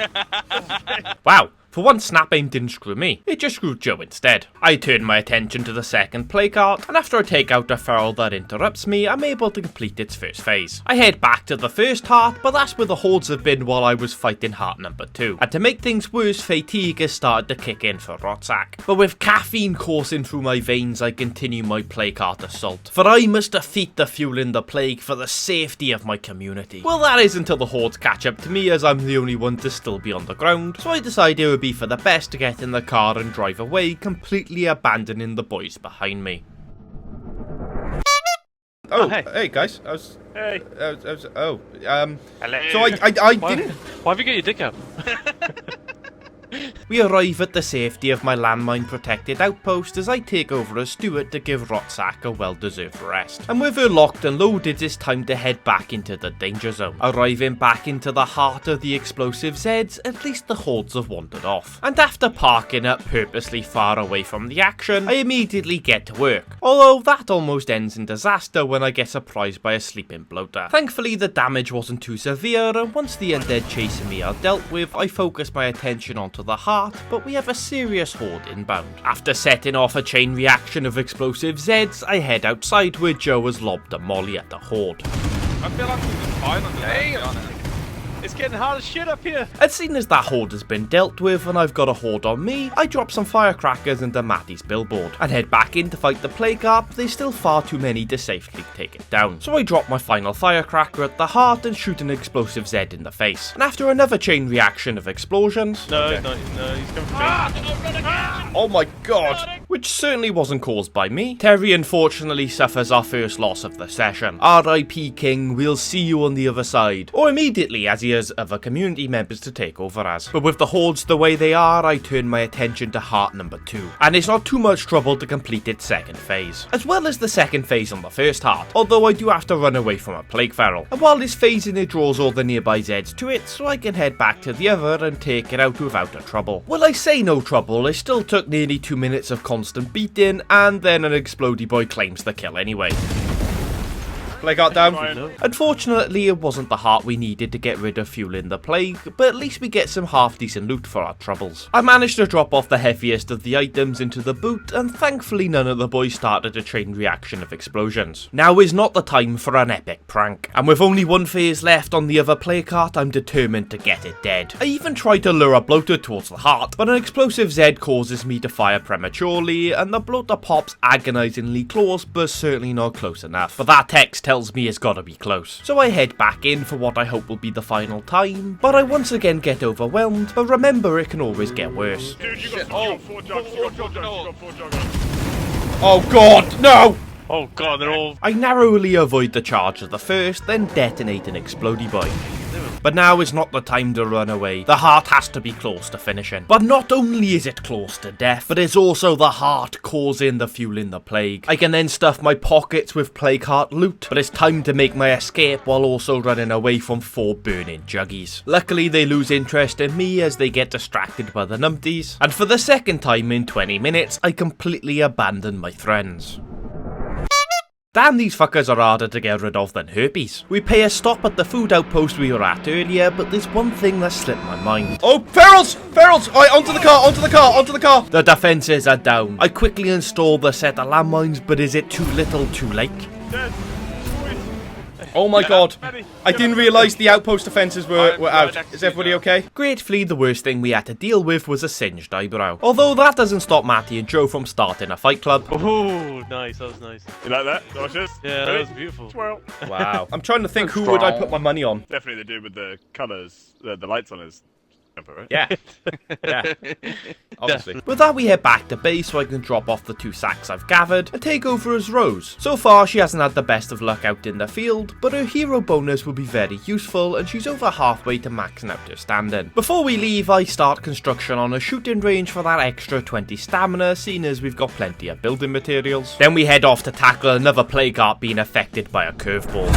Wow. For once, snap aim didn't screw me, it just screwed Joe instead. I turn my attention to the second play card, and after I take out a feral that interrupts me, I'm able to complete its first phase. I head back to the first heart, but that's where the hordes have been while I was fighting heart number 2. And to make things worse, fatigue has started to kick in for Rotsack. But with caffeine coursing through my veins, I continue my play card assault. For I must defeat the fuel in the plague for the safety of my community. Well, that is until the hordes catch up to me, as I'm the only one to still be on the ground, so I decide it would be for the best to get in the car and drive away, completely abandoning the boys behind me. Oh, hey. hey guys. Hey. Hello. Hello. So I didn't. Why have you got your dick out? We arrive at the safety of my landmine protected outpost as I take over as steward to give Rotsack a well-deserved rest. And with her locked and loaded, it's time to head back into the danger zone. Arriving back into the heart of the explosive Zeds, at least the hordes have wandered off. And after parking up purposely far away from the action, I immediately get to work. Although that almost ends in disaster when I get surprised by a sleeping bloater. Thankfully, the damage wasn't too severe, and once the undead chasing me are dealt with, I focus my attention onto the heart, but we have a serious horde inbound. After setting off a chain reaction of explosive Zeds, I head outside where Joe has lobbed a molly at the horde. I feel like we've been fine on the left, to be honest. It's getting hard as shit up here. As soon as that horde has been dealt with and I've got a horde on me, I drop some firecrackers into Matty's billboard and head back in to fight the plague harp. There's still far too many to safely take it down. So I drop my final firecracker at the heart and shoot an explosive Z in the face. And after another chain reaction of explosions... No, he's coming for me. Oh my god. Which certainly wasn't caused by me. Terry unfortunately suffers our first loss of the session. R.I.P. King, we'll see you on the other side. Or immediately as he has other community members to take over as. But with the hordes the way they are, I turn my attention to heart number 2. And it's not too much trouble to complete its second phase. As well as the second phase on the first heart, although I do have to run away from a plague feral. And while this phasing it draws all the nearby Zeds to it, so I can head back to the other and take it out without a trouble. Well, I say no trouble, it still took nearly 2 minutes of constant beating, and then an explodey boy claims the kill anyway. Plague heart down. Unfortunately, it wasn't the heart we needed to get rid of fueling the plague, but at least we get some half-decent loot for our troubles. I managed to drop off the heaviest of the items into the boot, and thankfully none of the boys started a chain reaction of explosions. Now is not the time for an epic prank, and with only one phase left on the other plague heart, I'm determined to get it dead. I even tried to lure a bloater towards the heart, but an explosive Z causes me to fire prematurely, and the bloater pops agonizingly close, but certainly not close enough. But that text tells me it's gotta be close. So I head back in for what I hope will be the final time, but I once again get overwhelmed, but remember it can always get worse. Dude, you got 4 jugs. You got 4 jugs. Oh god, no! Oh god, they're all... I narrowly avoid the charge of the first, then detonate an explodey boy. But now is not the time to run away. The heart has to be close to finishing. But not only is it close to death, but it's also the heart causing the fuel in the plague. I can then stuff my pockets with plague heart loot, but it's time to make my escape while also running away from 4 burning juggies. Luckily they lose interest in me as they get distracted by the numpties, and for the second time in 20 minutes, I completely abandon my friends. Damn, these fuckers are harder to get rid of than herpes. We pay a stop at the food outpost we were at earlier, but there's one thing that slipped my mind. Oh, ferals! Ferals! Alright, onto the car, onto the car, onto the car! The defences are down. I quickly install the set of landmines, but is it too little too late? Oh my god. I didn't realise the outpost defences were out. Is everybody okay? Gratefully, the worst thing we had to deal with was a singed eyebrow. Although that doesn't stop Matty and Joe from starting a fight club. Oh, nice, that was nice. You like that? Watch this. Yeah, that was beautiful. Twirl. Wow. I'm trying to think who would I put my money on. Definitely the dude with the colours, the lights on his jumper, right? Yeah. Yeah. Obviously. With that, we head back to base so I can drop off the 2 sacks I've gathered and take over as Rose. So far, she hasn't had the best of luck out in the field, but her hero bonus will be very useful and she's over halfway to maxing out her standing. Before we leave, I start construction on a shooting range for that extra 20 stamina, seeing as we've got plenty of building materials. Then we head off to tackle another plague heart being affected by a curveball.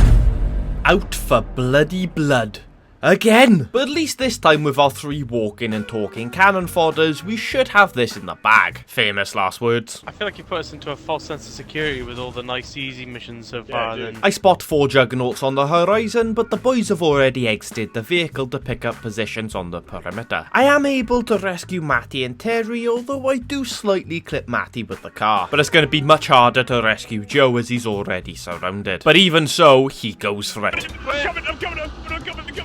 Out for bloody blood. Again! But at least this time with our 3 walking and talking cannon fodders, we should have this in the bag. Famous last words. I feel like you put us into a false sense of security with all the nice easy missions so far. dude. And then... I spot 4 juggernauts on the horizon, but the boys have already exited the vehicle to pick up positions on the perimeter. I am able to rescue Matty and Terry, although I do slightly clip Matty with the car. But it's going to be much harder to rescue Joe as he's already surrounded. But even so, he goes for it. I'm coming.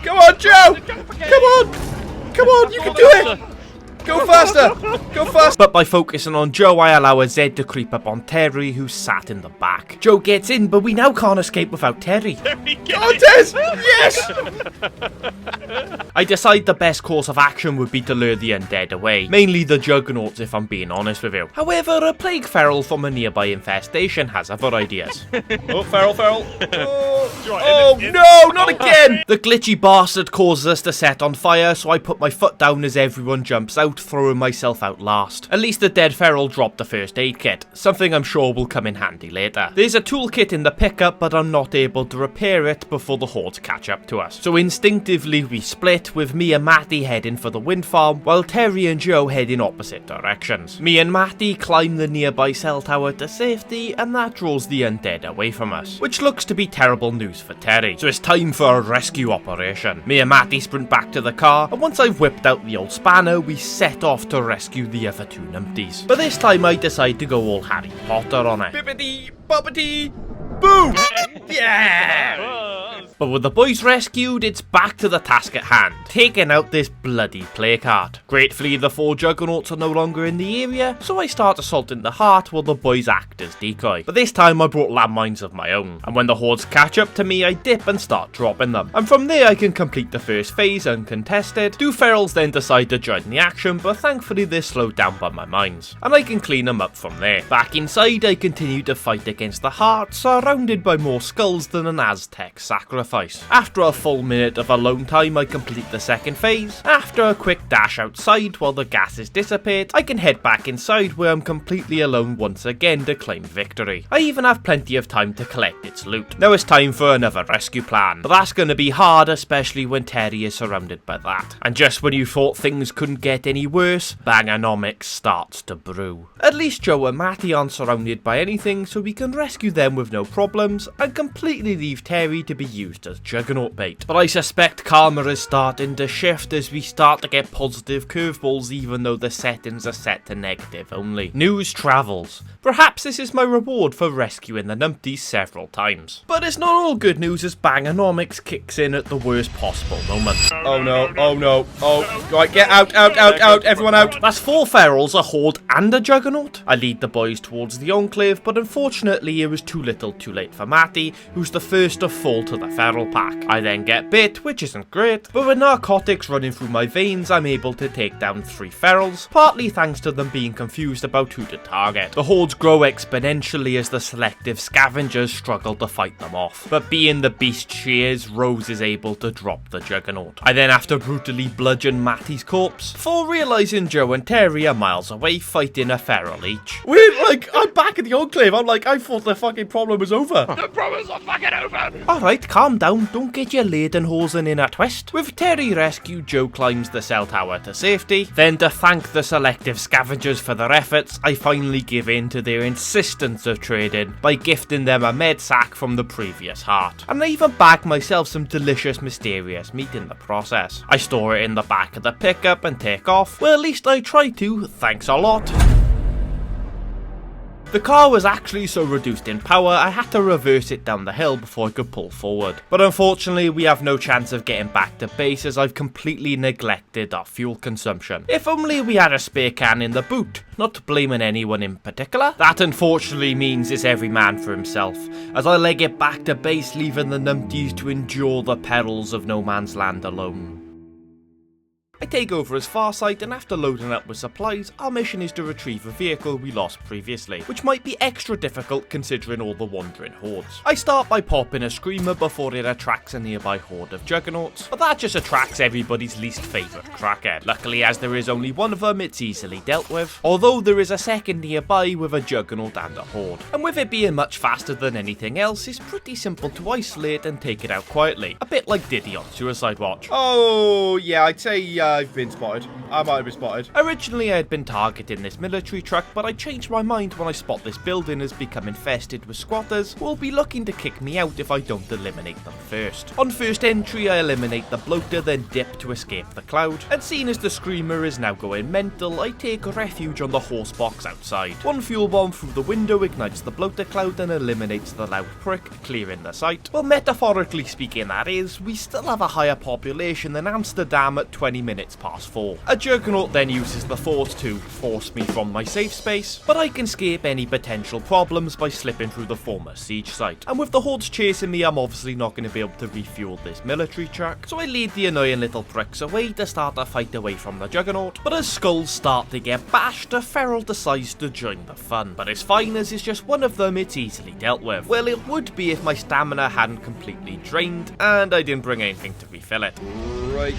Come on, Joe! Come on! Come on, you can do it! Go faster! Go faster! But by focusing on Joe, I allow a Zed to creep up on Terry, who's sat in the back. Joe gets in, but we now can't escape without Terry. Oh, Tez! Yes! I decide the best course of action would be to lure the undead away. Mainly the juggernauts, if I'm being honest with you. However, a plague feral from a nearby infestation has other ideas. Oh, feral. Oh no, not again! The glitchy bastard causes us to set on fire, so I put my foot down as everyone jumps out, throwing myself out last. At least the dead feral dropped the first aid kit, something I'm sure will come in handy later. There's a toolkit in the pickup, but I'm not able to repair it before the hordes catch up to us. So instinctively we split, with me and Matty heading for the wind farm, while Terry and Joe head in opposite directions. Me and Matty climb the nearby cell tower to safety, and that draws the undead away from us, which looks to be terrible news for Terry. So it's time for a rescue operation. Me and Matty sprint back to the car, and once I've whipped out the old spanner, we set set off to rescue the other two numpties. But this time I decide to go all Harry Potter on it. Bippity, boppity, boom! Yeah! But with the boys rescued, it's back to the task at hand, taking out this bloody plague card. Gratefully, the 4 juggernauts are no longer in the area, so I start assaulting the heart while the boys act as decoy. But this time I brought landmines of my own, and when the hordes catch up to me, I dip and start dropping them. And from there I can complete the first phase uncontested. 2 ferals then decide to join the action, but thankfully they're slowed down by my mines, and I can clean them up from there. Back inside, I continue to fight against the heart, surrounded by more skulls than an Aztec sacrifice. After a full minute of alone time, I complete the second phase. After a quick dash outside while the gases dissipate, I can head back inside where I'm completely alone once again to claim victory. I even have plenty of time to collect its loot. Now it's time for another rescue plan, but that's going to be hard, especially when Terry is surrounded by that. And just when you thought things couldn't get any worse, Bangonomics starts to brew. At least Joe and Matty aren't surrounded by anything, so we can rescue them with no problems and completely leave Terry to be used as juggernaut bait. But I suspect karma is starting to shift as we start to get positive curveballs even though the settings are set to negative only. News travels. Perhaps this is my reward for rescuing the numpties several times. But it's not all good news as Bangonomics kicks in at the worst possible moment. Oh no, oh no, oh. Right, get out, everyone out. That's 4 ferals, a horde and a juggernaut. I lead the boys towards the enclave, but unfortunately it was too little too late for Matty, who's the first to fall to the feral pack. I then get bit, which isn't great, but with narcotics running through my veins, I'm able to take down 3 ferals, partly thanks to them being confused about who to target. The hordes grow exponentially as the selective scavengers struggle to fight them off, but being the beast she is, Rose is able to drop the juggernaut. I then have to brutally bludgeon Matty's corpse, before realising Joe and Terry are miles away fighting a feral each. We're like, I'm back at the enclave. I'm like, I thought the fucking problem was over. The problem's not fucking over! Alright, calm down, don't get your Lederhosen in a twist. With Terry rescued, Joe climbs the cell tower to safety. Then to thank the selective scavengers for their efforts, I finally give in to their insistence of trading by gifting them a med sack from the previous heart. And I even bag myself some delicious mysterious meat in the process. I store it in the back of the pickup and take off. Well, at least I try to, thanks a lot. The car was actually so reduced in power, I had to reverse it down the hill before I could pull forward. But unfortunately, we have no chance of getting back to base as I've completely neglected our fuel consumption. If only we had a spare can in the boot. Not blaming anyone in particular. That unfortunately means it's every man for himself, as I leg it back to base, leaving the numpties to endure the perils of no man's land alone. I take over as Farsight, and after loading up with supplies, our mission is to retrieve a vehicle we lost previously, which might be extra difficult considering all the wandering hordes. I start by popping a screamer before it attracts a nearby horde of juggernauts, but that just attracts everybody's least favourite crackhead. Luckily, as there is only one of them, it's easily dealt with, although there is a second nearby with a juggernaut and a horde. And with it being much faster than anything else, it's pretty simple to isolate and take it out quietly, a bit like Diddy on Suicide Watch. Oh, yeah, I'd say I've been spotted. I might have been spotted. Originally I had been targeting this military truck, but I changed my mind when I spot this building has become infested with squatters who will be looking to kick me out if I don't eliminate them first. On first entry I eliminate the bloater, then dip to escape the cloud, and seeing as the screamer is now going mental, I take refuge on the horse box outside. One fuel bomb through the window ignites the bloater cloud and eliminates the loud prick, clearing the site. Well, metaphorically speaking that is, we still have a higher population than Amsterdam at 20 minutes past 4. A juggernaut then uses the force to force me from my safe space, but I can escape any potential problems by slipping through the former siege site. And with the hordes chasing me, I'm obviously not going to be able to refuel this military truck, so I lead the annoying little pricks away to start a fight away from the juggernaut. But as skulls start to get bashed, a feral decides to join the fun. But as fine as it's just one of them, it's easily dealt with. Well, it would be if my stamina hadn't completely drained, and I didn't bring anything to refill it. Right.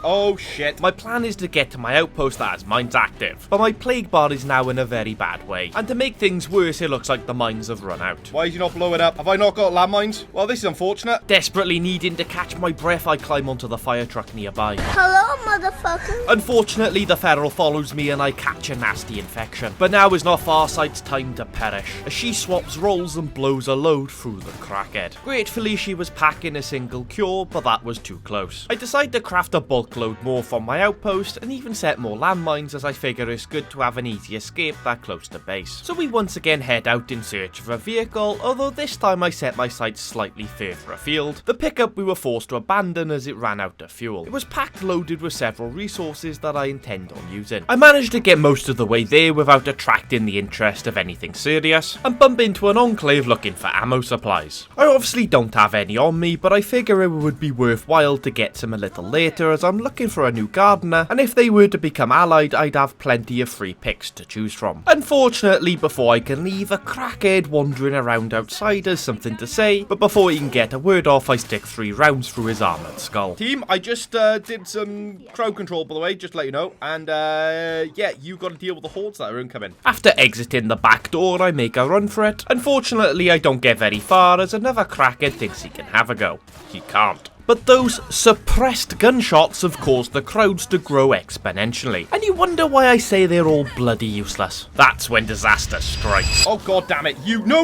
Oh, shit. My plan is to get to my outpost that has mines active, but my plague bar is now in a very bad way, and to make things worse, it looks like the mines have run out. Why did you not blow it up? Have I not got landmines? Well, this is unfortunate. Desperately needing to catch my breath, I climb onto the fire truck nearby. Hello, motherfucker. Unfortunately, the feral follows me and I catch a nasty infection. But now is not Farsight's time to perish, as she swaps roles and blows a load through the crackhead. Gratefully, she was packing a single cure, but that was too close. I decide to craft a bulk bulk load more from my outpost and even set more landmines, as I figure it's good to have an easy escape that close to base. So we once again head out in search of a vehicle, although this time I set my sights slightly further afield. The pickup we were forced to abandon as it ran out of fuel. It was packed loaded with several resources that I intend on using. I managed to get most of the way there without attracting the interest of anything serious, and bump into an enclave looking for ammo supplies. I obviously don't have any on me, but I figure it would be worthwhile to get some a little later, as I'm looking for a new gardener, and if they were to become allied, I'd have plenty of free picks to choose from. Unfortunately, before I can leave, a crackhead wandering around outside has something to say, but before he can get a word off, I stick 3 rounds through his armoured skull. Team, I just did some crowd control, by the way, just to let you know, and yeah, you got to deal with the hordes that are incoming. After exiting the back door, I make a run for it. Unfortunately, I don't get very far, as another crackhead thinks he can have a go. He can't. But those suppressed gunshots have caused the crowds to grow exponentially. And you wonder why I say they're all bloody useless. That's when disaster strikes. Oh god damn it, you— No!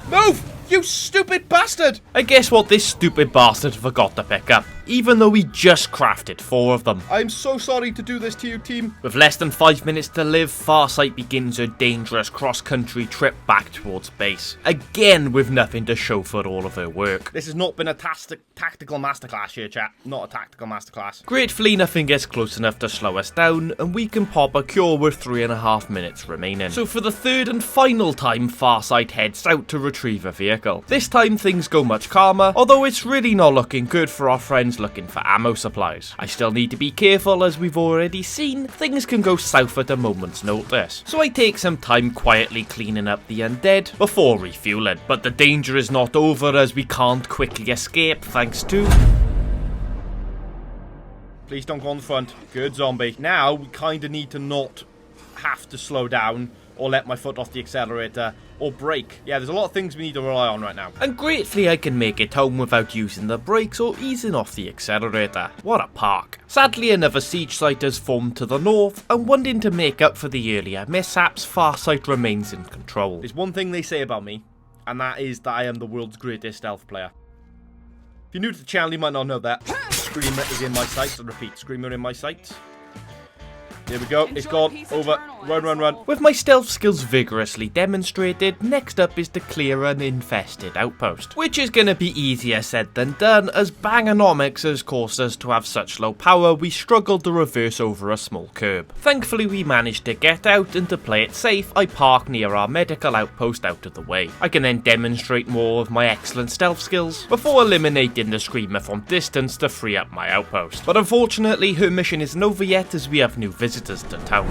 Move! You stupid bastard! And guess what this stupid bastard forgot to pick up, even though he just crafted 4 of them. I'm so sorry to do this to you, team. With less than 5 minutes to live, Farsight begins her dangerous cross-country trip back towards base. Again, with nothing to show for all of her work. This has not been a tactical masterclass here, chat. Not a tactical masterclass. Gratefully, nothing gets close enough to slow us down, and we can pop a cure with 3.5 minutes remaining. So for the third and final time, Farsight heads out to retrieve a vehicle. This time things go much calmer, although it's really not looking good for our friends looking for ammo supplies. I still need to be careful, as we've already seen, things can go south at a moment's notice. So I take some time quietly cleaning up the undead before refueling. But the danger is not over, as we can't quickly escape thanks to... Please don't go on the front. Good zombie. Now we kind of need to not have to slow down or let my foot off the accelerator or brake. Yeah, there's a lot of things we need to rely on right now. And gratefully I can make it home without using the brakes or easing off the accelerator. What a park. Sadly, another siege site has formed to the north, and wanting to make up for the earlier mishaps, Farsight remains in control. There's one thing they say about me, and that is that I am the world's greatest stealth player. If you're new to the channel, you might not know that. Screamer is in my sights. I repeat, Screamer in my sights. There we go, it's gone, over, run. With my stealth skills vigorously demonstrated, next up is to clear an infested outpost. Which is going to be easier said than done, as Bangonomics has caused us to have such low power we struggled to reverse over a small curb. Thankfully we managed to get out, and to play it safe, I park near our medical outpost out of the way. I can then demonstrate more of my excellent stealth skills, before eliminating the Screamer from distance to free up my outpost. But unfortunately her mission isn't over yet, as we have new visitors to town.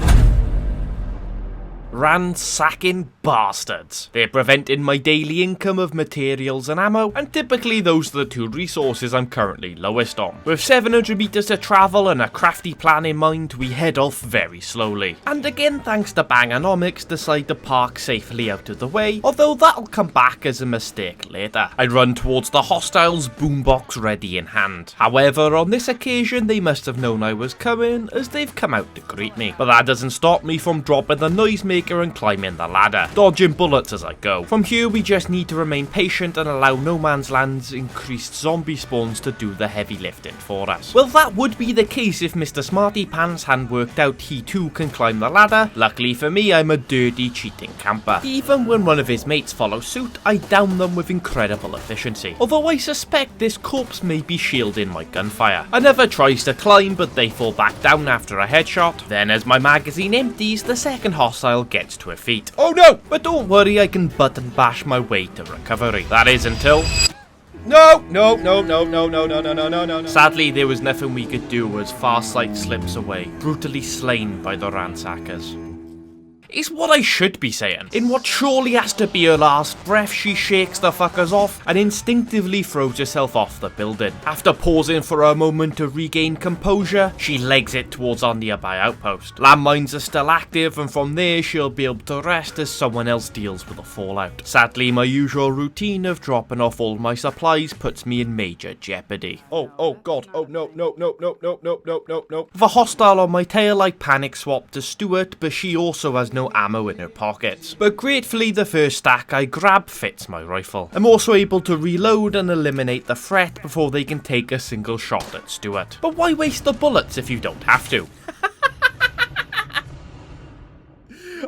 Ransacking bastards. They're preventing my daily income of materials and ammo, and typically those are the 2 resources I'm currently lowest on. With 700 meters to travel and a crafty plan in mind, we head off very slowly. And again, thanks to Bangonomics, decide to park safely out of the way, although that'll come back as a mistake later. I run towards the hostiles, boombox ready in hand. However, on this occasion, they must have known I was coming, as they've come out to greet me. But that doesn't stop me from dropping the noisemaker and climbing the ladder, dodging bullets as I go. From here we just need to remain patient and allow No Man's Land's increased zombie spawns to do the heavy lifting for us. Well, that would be the case if Mr. Smarty Pants hadn't worked out he too can climb the ladder. Luckily for me, I'm a dirty cheating camper. Even when one of his mates follows suit, I down them with incredible efficiency. Although I suspect this corpse may be shielding my gunfire. Another tries to climb, but they fall back down after a headshot. Then as my magazine empties, the second hostile gets to her feet. Oh no! But don't worry, I can button bash my way to recovery. That is until... No! Sadly, there was nothing we could do as Farsight slips away, brutally slain by the ransackers. Is what I should be saying. In what surely has to be her last breath, she shakes the fuckers off and instinctively throws herself off the building. After pausing for a moment to regain composure, she legs it towards our nearby outpost. Landmines are still active, and from there she'll be able to rest as someone else deals with the fallout. Sadly, my usual routine of dropping off all my supplies puts me in major jeopardy. Oh god, oh no. With a hostile on my tail, I panic swap to Stuart, but she also has no ammo in her pockets. But gratefully the first stack I grab fits my rifle. I'm also able to reload and eliminate the threat before they can take a single shot at Stuart. But why waste the bullets if you don't have to?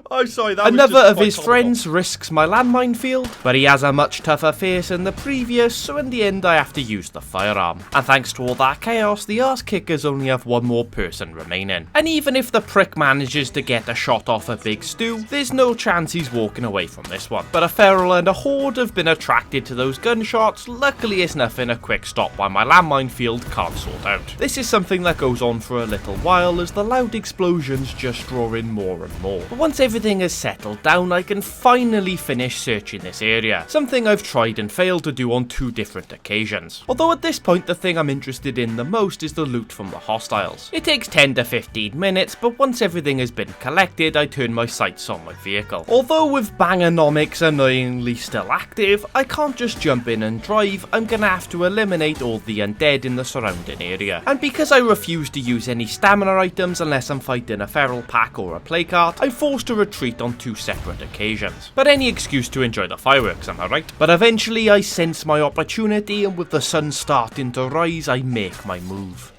Oh, sorry, that Another was just of quite his comical. friends risks my landmine field, but he has a much tougher face than the previous, so in the end I have to use the firearm. And thanks to all that chaos, the arse kickers only have one more person remaining. And even if the prick manages to get a shot off a big Stu, there's no chance he's walking away from this one. But a feral and a horde have been attracted to those gunshots. Luckily it's nothing a quick stop while my landmine field can't sort out. This is something that goes on for a little while as the loud explosions just draw in more and more. But once everything has settled down, I can finally finish searching this area, something I've tried and failed to do on 2 different occasions. Although at this point the thing I'm interested in the most is the loot from the hostiles. It takes 10 to 15 minutes, but once everything has been collected I turn my sights on my vehicle. Although with Bangonomics annoyingly still active, I can't just jump in and drive, I'm gonna have to eliminate all the undead in the surrounding area. And because I refuse to use any stamina items unless I'm fighting a feral pack or a play cart, I'm forced to retreat on 2 separate occasions. But any excuse to enjoy the fireworks, am I right? But eventually I sense my opportunity, and with the sun starting to rise, I make my move.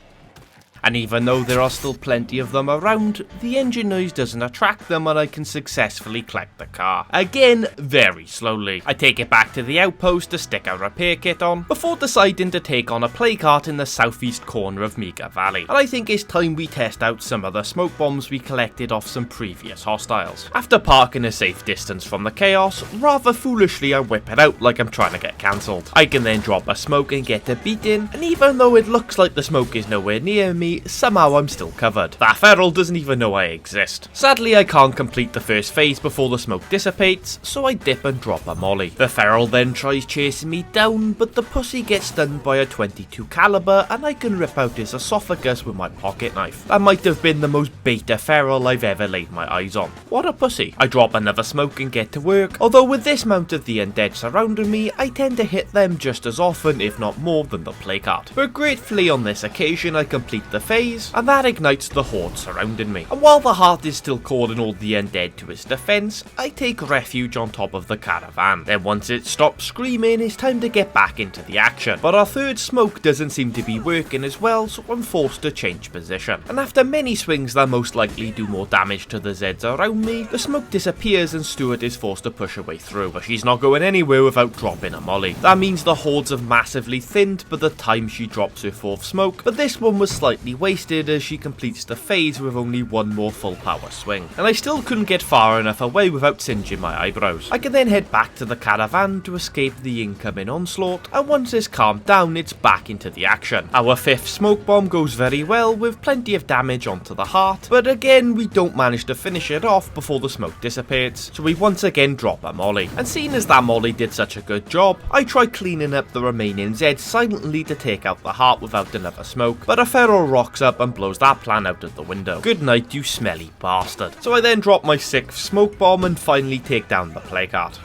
And even though there are still plenty of them around, the engine noise doesn't attract them and I can successfully collect the car. Again, very slowly. I take it back to the outpost to stick a repair kit on, before deciding to take on a play cart in the southeast corner of Mega Valley. And I think it's time we test out some of the smoke bombs we collected off some previous hostiles. After parking a safe distance from the chaos, rather foolishly I whip it out like I'm trying to get cancelled. I can then drop a smoke and get a beat in, and even though it looks like the smoke is nowhere near me, somehow I'm still covered. That feral doesn't even know I exist. Sadly, I can't complete the first phase before the smoke dissipates, so I dip and drop a molly. The feral then tries chasing me down, but the pussy gets stunned by a 22 caliber and I can rip out his esophagus with my pocket knife. That might have been the most beta feral I've ever laid my eyes on. What a pussy. I drop another smoke and get to work, although with this amount of the undead surrounding me, I tend to hit them just as often, if not more, than the play cart. But gratefully on this occasion I complete the phase, and that ignites the horde surrounding me. And while the heart is still calling all the undead to its defense, I take refuge on top of the caravan. Then once it stops screaming, it's time to get back into the action. But our third smoke doesn't seem to be working as well, so I'm forced to change position. And after many swings that most likely do more damage to the Zeds around me, the smoke disappears and Stuart is forced to push her way through. But she's not going anywhere without dropping a molly. That means the hordes have massively thinned by the time she drops her 4th smoke, but this one was slightly wasted as she completes the phase with only one more full power swing. And I still couldn't get far enough away without singeing my eyebrows. I can then head back to the caravan to escape the incoming onslaught, and once it's calmed down, it's back into the action. Our 5th smoke bomb goes very well with plenty of damage onto the heart, but again we don't manage to finish it off before the smoke dissipates, so we once again drop a molly. And seeing as that molly did such a good job, I try cleaning up the remaining Zeds silently to take out the heart without another smoke, but a feral rocks up and blows that plan out of the window. Good night, you smelly bastard. So I then drop my 6th smoke bomb and finally take down the play cart.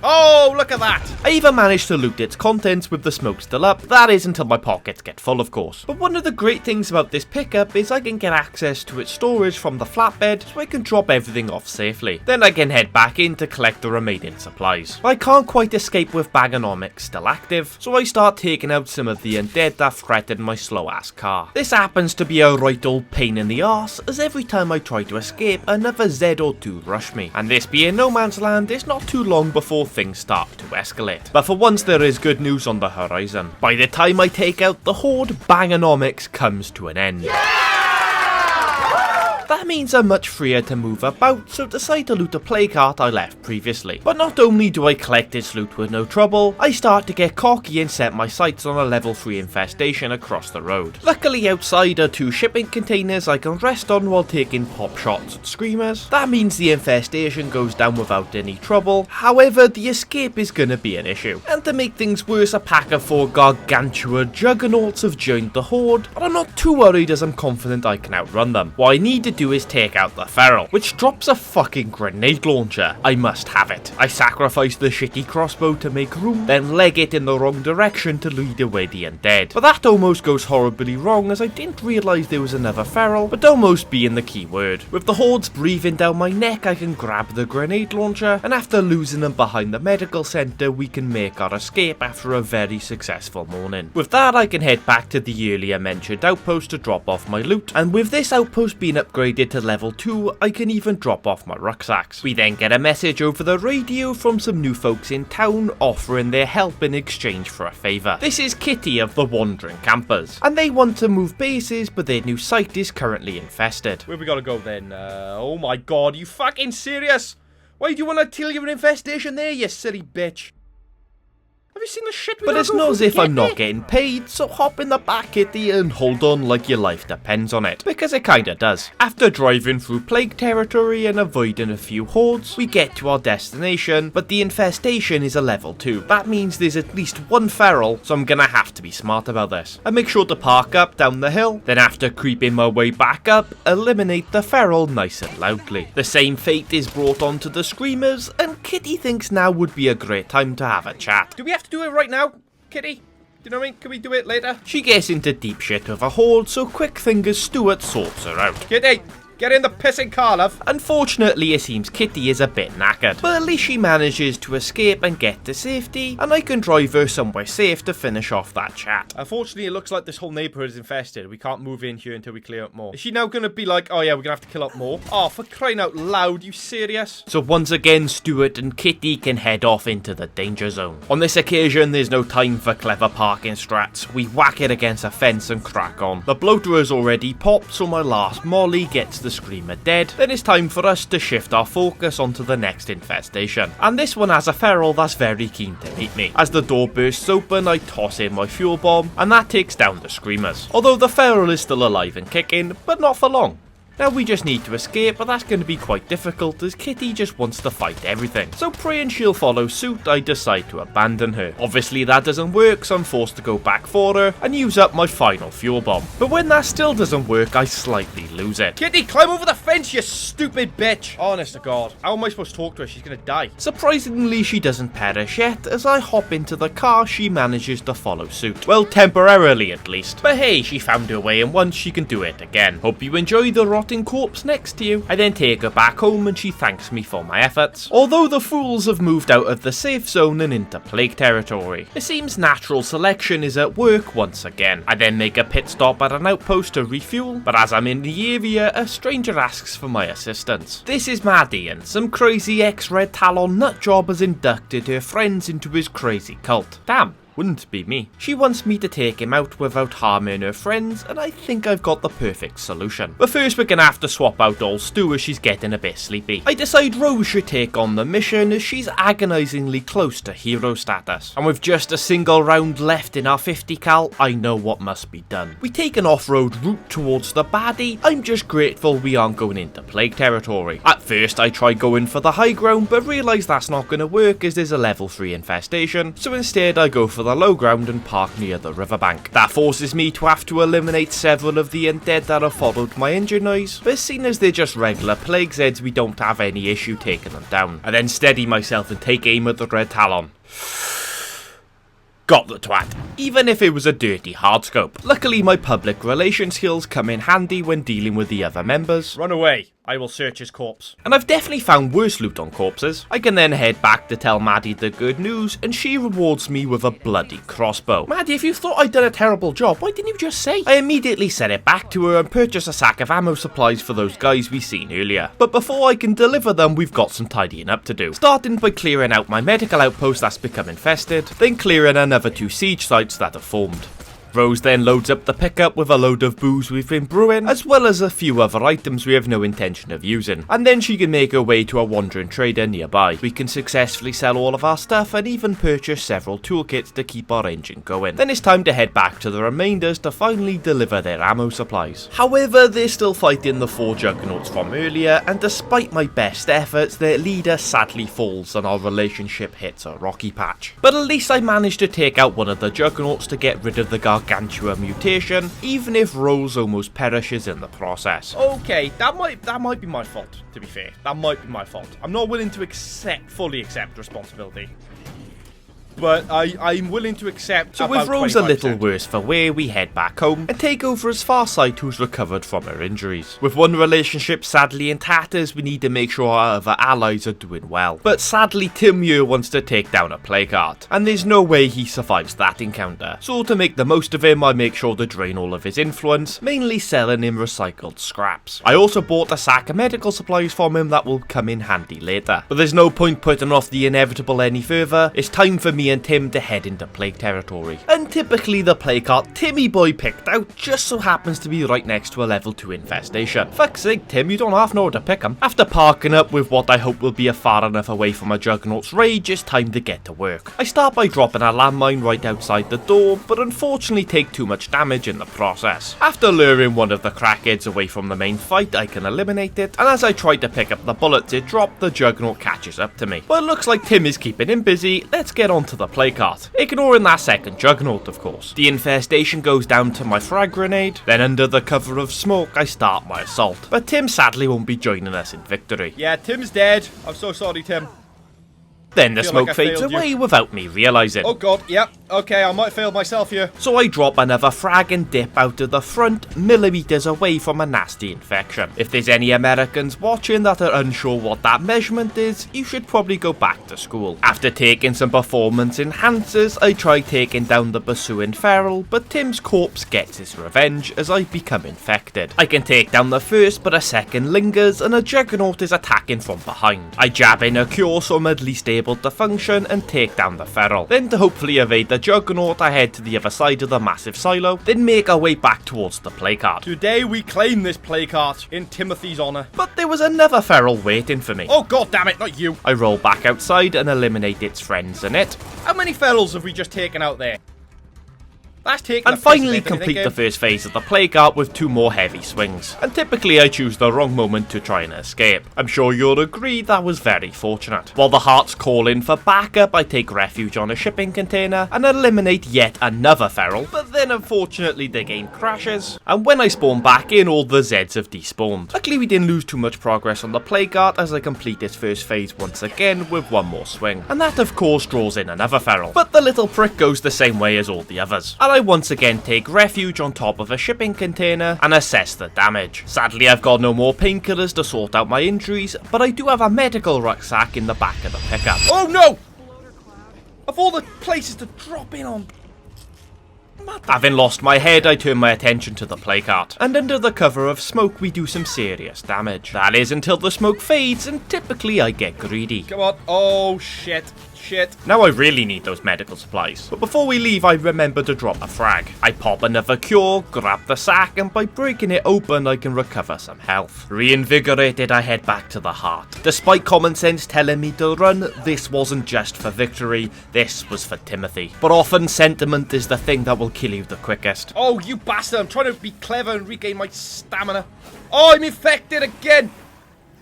Oh, look at that! I even managed to loot its contents with the smoke still up. That is until my pockets get full, of course. But one of the great things about this pickup is I can get access to its storage from the flatbed, so I can drop everything off safely. Then I can head back in to collect the remaining supplies. I can't quite escape with Bangonomics still active, so I start taking out some of the undead that threatened my slow ass car. This happens to be a right old pain in the arse, as every time I try to escape, another Z or 2 rush me. And this being no man's land, it's not too long before things start to escalate. But for once there is good news on the horizon. By the time I take out the horde, Bangonomics comes to an end. That means I'm much freer to move about, so decide to loot a play cart I left previously. But not only do I collect its loot with no trouble, I start to get cocky and set my sights on a level 3 infestation across the road. Luckily outside are 2 shipping containers I can rest on while taking pop shots at screamers. That means the infestation goes down without any trouble, however the escape is gonna be an issue. And to make things worse, a pack of 4 gargantua juggernauts have joined the horde, but I'm not too worried as I'm confident I can outrun them. What I need to do do is take out the feral, which drops a fucking grenade launcher. I must have it. I sacrifice the shitty crossbow to make room, then leg it in the wrong direction to lead away the undead. But that almost goes horribly wrong, as I didn't realise there was another feral, but almost being the key word. With the hordes breathing down my neck, I can grab the grenade launcher, and after losing them behind the medical centre, we can make our escape after a very successful morning. With that, I can head back to the earlier mentioned outpost to drop off my loot, and with this outpost being upgraded to level 2, I can even drop off my rucksacks. We then get a message over the radio from some new folks in town offering their help in exchange for a favour. This is Kitty of the Wandering Campers, and they want to move bases, but their new site is currently infested. Where we gotta go then? Oh my god, you fucking serious? Why do you want to tell your infestation there, you silly bitch? Have you seen the shit we But gotta it's go not through as to if get I'm not there? getting paid, so hop in the back, Kitty, and hold on like your life depends on it. Because it kinda does. After driving through plague territory and avoiding a few hordes, we get to our destination, but the infestation is a level 2. That means there's at least one feral, so I'm gonna have to be smart about this. I make sure to park up down the hill, then after creeping my way back up, eliminate the feral nice and loudly. The same fate is brought on to the screamers, and Kitty thinks now would be a great time to have a chat. Do we have to do it right now, Kitty? Do you know what I mean? Can we do it later? She gets into deep shit with a horde, so Quick Fingers Stuart sorts her out. Kitty, get in the pissing car, love. Unfortunately, it seems Kitty is a bit knackered, but at least she manages to escape and get to safety, and I can drive her somewhere safe to finish off that chat. Unfortunately, it looks like this whole neighborhood is infested. We can't move in here until we clear up more. Is she now gonna be like, oh yeah, we're gonna have to kill up more? Oh, for crying out loud, you serious? So once again, Stuart and Kitty can head off into the danger zone. On this occasion, there's no time for clever parking strats. We whack it against a fence and crack on. The bloater has already popped, so my last molly gets the screamer dead. Then it's time for us to shift our focus onto the next infestation. And this one has a feral that's very keen to meet me. As the door bursts open, I toss in my fuel bomb, and that takes down the screamers. Although the feral is still alive and kicking, but not for long. Now we just need to escape, but that's going to be quite difficult as Kitty just wants to fight everything. So praying she'll follow suit, I decide to abandon her. Obviously that doesn't work, so I'm forced to go back for her and use up my final fuel bomb. But when that still doesn't work, I slightly lose it. Kitty, climb over the fence, you stupid bitch! Honest to God, how am I supposed to talk to her? She's gonna die. Surprisingly, she doesn't perish yet. As I hop into the car, she manages to follow suit. Well, temporarily at least. But hey, she found her way, and once she can do it again. Hope you enjoy the rotting corpse next to you. I then take her back home and she thanks me for my efforts. Although the fools have moved out of the safe zone and into plague territory, it seems natural selection is at work once again. I then make a pit stop at an outpost to refuel, but as I'm in the area, a stranger asks for my assistance. This is Maddie, and some crazy ex-Red Talon nutjob has inducted her friends into his crazy cult. Damn. Wouldn't be me. She wants me to take him out without harming her friends, and I think I've got the perfect solution. But first we're gonna have to swap out old Stu as she's getting a bit sleepy. I decide Rose should take on the mission as she's agonisingly close to hero status. And with just a single round left in our 50 cal, I know what must be done. We take an off-road route towards the baddie. I'm just grateful we aren't going into plague territory. At first I try going for the high ground, but realise that's not gonna work as there's a level 3 infestation, so instead I go for the low ground and park near the riverbank. That forces me to have to eliminate several of the undead that have followed my engine noise, but seeing as they're just regular plague Zeds, we don't have any issue taking them down. I then steady myself and take aim at the Red Talon. Got the twat, even if it was a dirty hardscope. Luckily my public relations skills come in handy when dealing with the other members. Run away. I will search his corpse. And I've definitely found worse loot on corpses. I can then head back to tell Maddie the good news, and she rewards me with a bloody crossbow. Maddie, if you thought I'd done a terrible job, why didn't you just say? I immediately send it back to her and purchase a sack of ammo supplies for those guys we seen earlier. But before I can deliver them, we've got some tidying up to do. Starting by clearing out my medical outpost that's become infested, then clearing another 2 siege sites that have formed. Rose then loads up the pickup with a load of booze we've been brewing, as well as a few other items we have no intention of using. And then she can make her way to a wandering trader nearby. We can successfully sell all of our stuff and even purchase several toolkits to keep our engine going. Then it's time to head back to the remainders to finally deliver their ammo supplies. However, they're still fighting the 4 juggernauts from earlier, and despite my best efforts, their leader sadly falls and our relationship hits a rocky patch. But at least I managed to take out one of the juggernauts to get rid of the gargantuan gargantua mutation, even if Rose almost perishes in the process. Okay, that might be my fault, to be fair. That might be my fault. I'm not willing to fully accept responsibility. But I'm willing to accept. So with Rose a little worse for wear, we head back home and take over as Farsight, who's recovered from her injuries. With one relationship sadly in tatters, we need to make sure our other allies are doing well. But sadly, Tim Muir wants to take down a plague heart, and there's no way he survives that encounter. So to make the most of him, I make sure to drain all of his influence, mainly selling him recycled scraps. I also bought a sack of medical supplies from him that will come in handy later. But there's no point putting off the inevitable any further. It's time for me and Tim to head into plague territory. And typically the plague heart Timmy boy picked out just so happens to be right next to a level 2 infestation. Fuck's sake, Tim, you don't half know how to pick him. After parking up with what I hope will be a far enough away from a Juggernaut's rage, it's time to get to work. I start by dropping a landmine right outside the door, but unfortunately take too much damage in the process. After luring one of the crackheads away from the main fight, I can eliminate it, and as I try to pick up the bullets it dropped, the Juggernaut catches up to me. But it looks like Tim is keeping him busy. Let's get on to the plague heart. Ignoring that second Juggernaut, of course. The infestation goes down to my frag grenade, then under the cover of smoke I start my assault. But Tim sadly won't be joining us in victory. Yeah, Tim's dead. I'm so sorry, Tim. Then the smoke fades away without me realising. Oh god, yep. Okay, I might have failed myself here. So I drop another frag and dip out of the front, millimeters away from a nasty infection. If there's any Americans watching that are unsure what that measurement is, you should probably go back to school. After taking some performance enhancers, I try taking down the pursuing feral, but Tim's corpse gets his revenge as I become infected. I can take down the first, but a second lingers and a Juggernaut is attacking from behind. I jab in a cure so I'm at least able to function and take down the feral. Then to hopefully evade the Juggernaut, I head to the other side of the massive silo, then make our way back towards the plague heart. Today we claim this plague heart in Timothy's honour. But there was another feral waiting for me. Oh god damn it, not you. I roll back outside and eliminate its friends in it. How many ferals have we just taken out there? That's taken and finally complete the first phase of the plague heart with 2 more heavy swings. And typically I choose the wrong moment to try and escape. I'm sure you'll agree that was very fortunate. While the hearts call in for backup, I take refuge on a shipping container and eliminate yet another feral, but then unfortunately the game crashes, and when I spawn back in, all the Zeds have despawned. Luckily we didn't lose too much progress on the plague heart as I complete its first phase once again with 1 more swing. And that of course draws in another feral, but the little prick goes the same way as all the others. I once again take refuge on top of a shipping container and assess the damage. Sadly I've got no more painkillers to sort out my injuries, but I do have a medical rucksack in the back of the pickup. Oh no! Of all the places to drop in on. Having lost my head, I turn my attention to the plague heart, and under the cover of smoke we do some serious damage. That is until the smoke fades, and typically I get greedy. Come on. Oh shit. Now I really need those medical supplies. But before we leave, I remember to drop a frag. I pop another cure, grab the sack, and by breaking it open, I can recover some health. Reinvigorated, I head back to the heart. Despite common sense telling me to run, this wasn't just for victory, this was for Timothy. But often sentiment is the thing that will kill you the quickest. Oh, you bastard, I'm trying to be clever and regain my stamina. Oh, I'm infected again!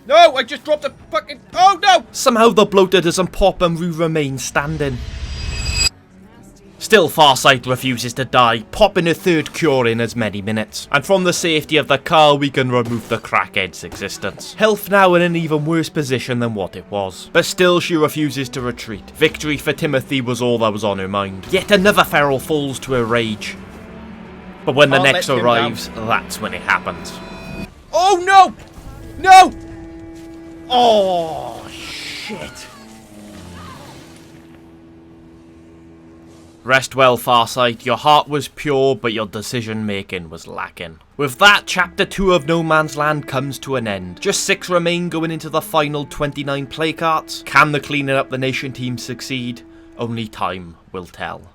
No, I just dropped a fucking... Oh, no! Somehow the bloater doesn't pop and we remain standing. Still, Farsight refuses to die, popping a 3rd cure in as many minutes. And from the safety of the car, we can remove the crackhead's existence. Health now in an even worse position than what it was. But still, she refuses to retreat. Victory for Timothy was all that was on her mind. Yet another feral falls to her rage. But when the next arrives, that's when it happens. Oh, no! No! Oh, shit. Rest well, Farsight. Your heart was pure, but your decision making was lacking. With that, Chapter 2 of No Man's Land comes to an end. Just 6 remain going into the final 29 plague hearts. Can the cleaning up the nation team succeed? Only time will tell.